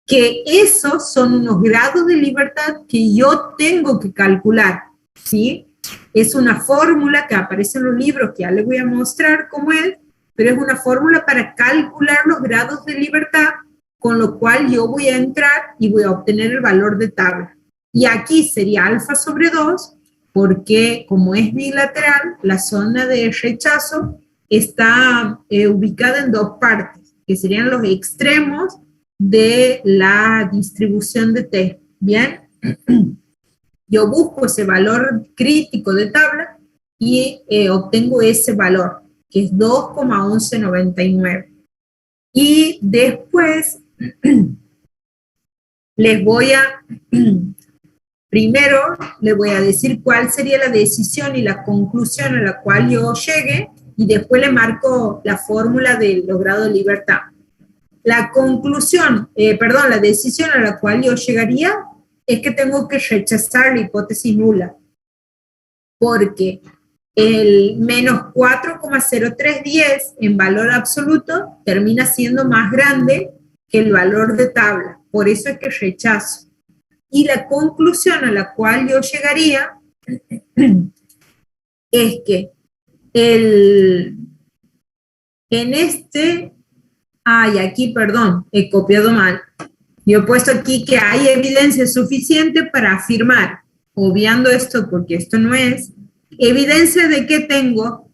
Que esos son unos grados de libertad que yo tengo que calcular, ¿sí? Es una fórmula que aparece en los libros que ya les voy a mostrar cómo es, pero es una fórmula para calcular los grados de libertad, con lo cual yo voy a entrar y voy a obtener el valor de tabla. Y aquí sería alfa sobre 2, porque como es bilateral, la zona de rechazo está ubicada en dos partes, que serían los extremos de la distribución de T. ¿Bien? Yo busco ese valor crítico de tabla y obtengo ese valor, que es 2,1199. Y después primero les voy a decir cuál sería la decisión y la conclusión a la cual yo llegue, y después le marco la fórmula del logrado de libertad. La decisión a la cual yo llegaría es que tengo que rechazar la hipótesis nula, porque el menos 4,0310 en valor absoluto termina siendo más grande que el valor de tabla. Por eso es que rechazo. Y la conclusión a la cual yo llegaría es que en este, aquí, perdón, he copiado mal. Yo he puesto aquí que hay evidencia suficiente para afirmar, obviando esto porque esto no es, evidencia de qué tengo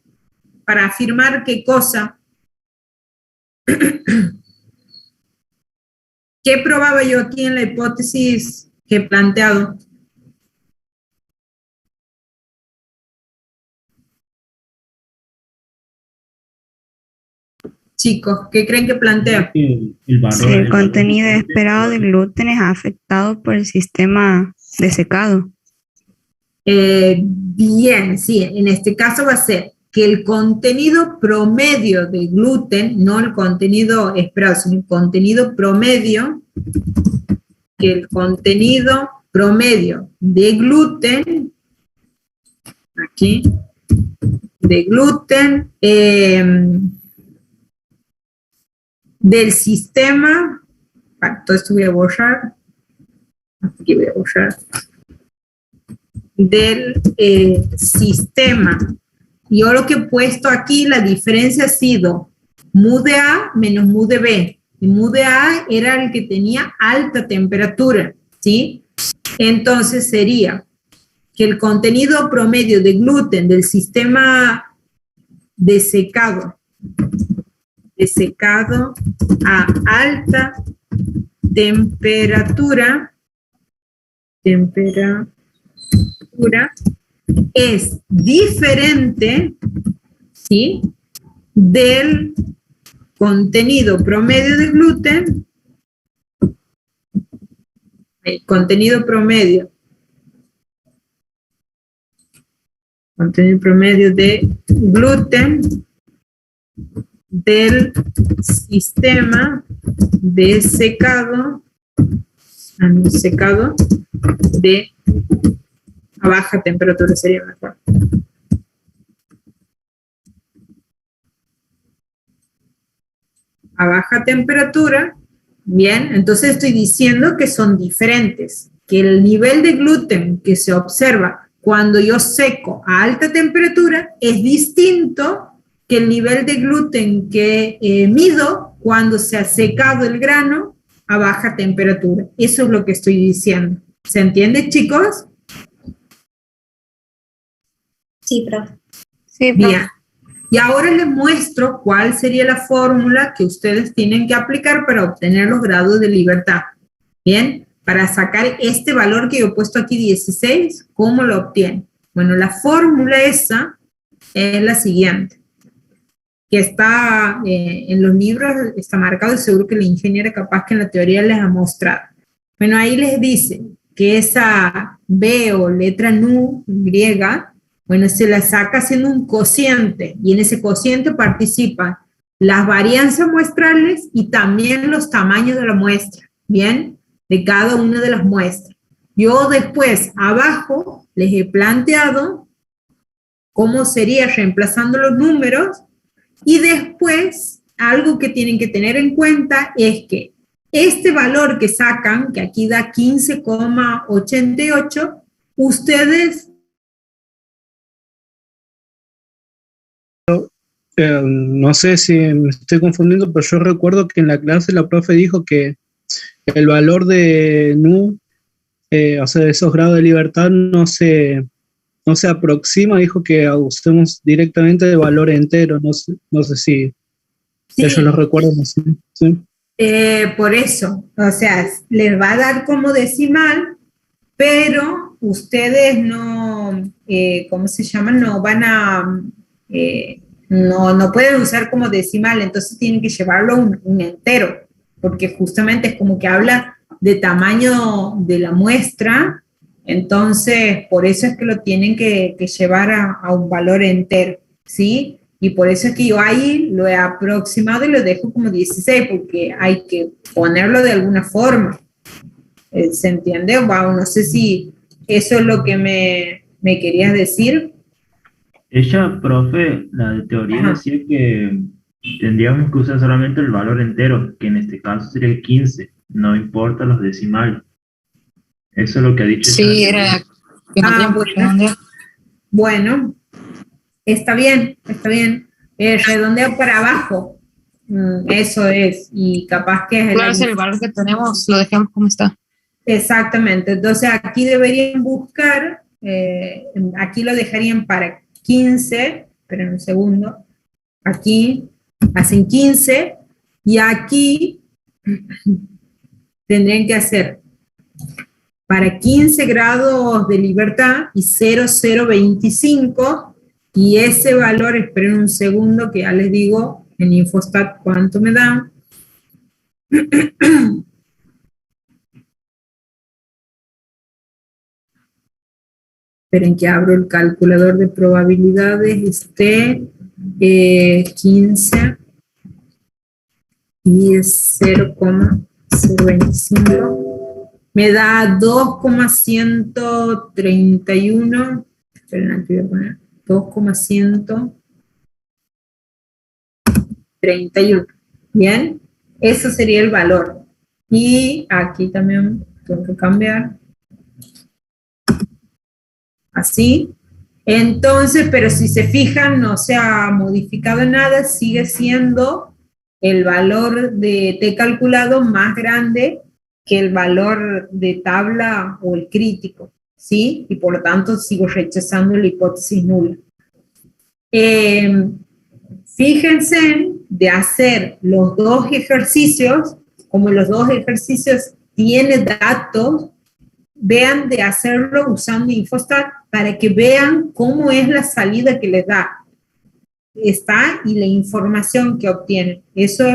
para afirmar qué cosa. ¿Qué probaba yo aquí en la hipótesis que he planteado? Chicos, ¿qué creen que plantea? El Si el contenido esperado de gluten es afectado por el sistema de secado. Bien, sí, en este caso va a ser que el contenido promedio de gluten, no el contenido esperado, sino el contenido promedio, que el contenido promedio de gluten, aquí, de gluten, del sistema, todo esto voy a borrar, aquí voy a borrar, del sistema. Yo lo que he puesto aquí, la diferencia ha sido mu de A menos mu de B. Y mu de A era el que tenía alta temperatura, ¿sí? Entonces sería que el contenido promedio de gluten del sistema de secado a alta temperatura es diferente, ¿sí?, del contenido promedio de gluten, el contenido promedio de gluten del sistema de secado de a baja temperatura, sería mejor. A baja temperatura, bien, entonces estoy diciendo que son diferentes, que el nivel de gluten que se observa cuando yo seco a alta temperatura es distinto que el nivel de gluten que mido cuando se ha secado el grano a baja temperatura. Eso es lo que estoy diciendo. ¿Se entiende, chicos? Sí, profe. Sí, profe. Bien. Y ahora les muestro cuál sería la fórmula que ustedes tienen que aplicar para obtener los grados de libertad. Bien, para sacar este valor que yo he puesto aquí, 16, ¿cómo lo obtienen? Bueno, la fórmula esa es la siguiente, que está en los libros, está marcado y seguro que la ingeniera capaz que en la teoría les ha mostrado. Bueno, ahí les dice que esa B o letra nu griega, bueno, se la saca haciendo un cociente y en ese cociente participan las varianzas muestrales y también los tamaños de la muestra, ¿bien? De cada una de las muestras. Yo después, abajo, les he planteado cómo sería reemplazando los números y después, algo que tienen que tener en cuenta es que este valor que sacan, que aquí da 15,88, ustedes... No sé si me estoy confundiendo, pero yo recuerdo que en la clase la profe dijo que el valor de nu, o sea, de esos grados de libertad no se aproxima, dijo que usemos directamente de valor entero, no sé si Sí. ellos lo recuerdan así. ¿Sí? Por eso, o sea, les va a dar como decimal, pero ustedes no, ¿cómo se llama? No van a... no pueden usar como decimal, entonces tienen que llevarlo un entero, porque justamente es como que habla de tamaño de la muestra, entonces por eso es que lo tienen que llevar a un valor entero, ¿sí? Y por eso es que yo ahí lo he aproximado y lo dejo como 16, porque hay que ponerlo de alguna forma, ¿se entiende? Wow, no sé si eso es lo que me querías decir. Ella, profe, la de teoría Ajá. decía que tendríamos que usar solamente el valor entero, que en este caso sería 15, no importa los decimales. Eso es lo que ha dicho Sí, ella. era que no teníamos que Bueno, redondear. bueno, está bien, está bien. Redondea para abajo. Eso es, y capaz que es Claro, es el valor que tenemos, lo dejamos como está. Exactamente. Entonces aquí deberían buscar, aquí lo dejarían para 15, esperen un segundo, aquí hacen 15 y aquí tendrían que hacer para 15 grados de libertad y 0,025 y ese valor, esperen un segundo que ya les digo en Infostat cuánto me da. Esperen que abro el calculador de probabilidades, 15 y es 0,025. Me da 2,131. Esperen, aquí voy a poner 2,131. Bien, eso sería el valor. Y aquí también tengo que cambiar. Así. Entonces, pero si se fijan, no se ha modificado nada, sigue siendo el valor de T calculado más grande que el valor de tabla o el crítico, ¿sí? Y por lo tanto sigo rechazando la hipótesis nula. Fíjense de hacer los dos ejercicios, como los dos ejercicios tienen datos, vean de hacerlo usando Infostat para que vean cómo es la salida que les da. Está y la información que obtienen. Eso es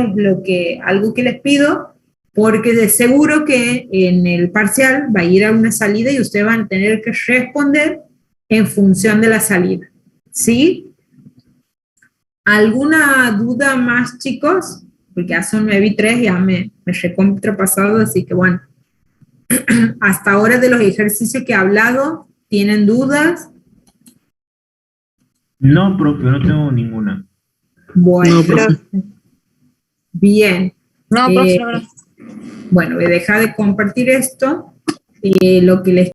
algo que les pido, porque de seguro que en el parcial va a ir a una salida y ustedes van a tener que responder en función de la salida. ¿Sí? ¿Alguna duda más, chicos? Porque ya son 9:03, ya me recontrapasado, así que bueno. Hasta ahora de los ejercicios que he hablado, ¿tienen dudas? No, profe, no tengo ninguna. Bueno, No, profe. bien. No, profe, la verdad. Bueno, voy a dejar de compartir esto. Lo que les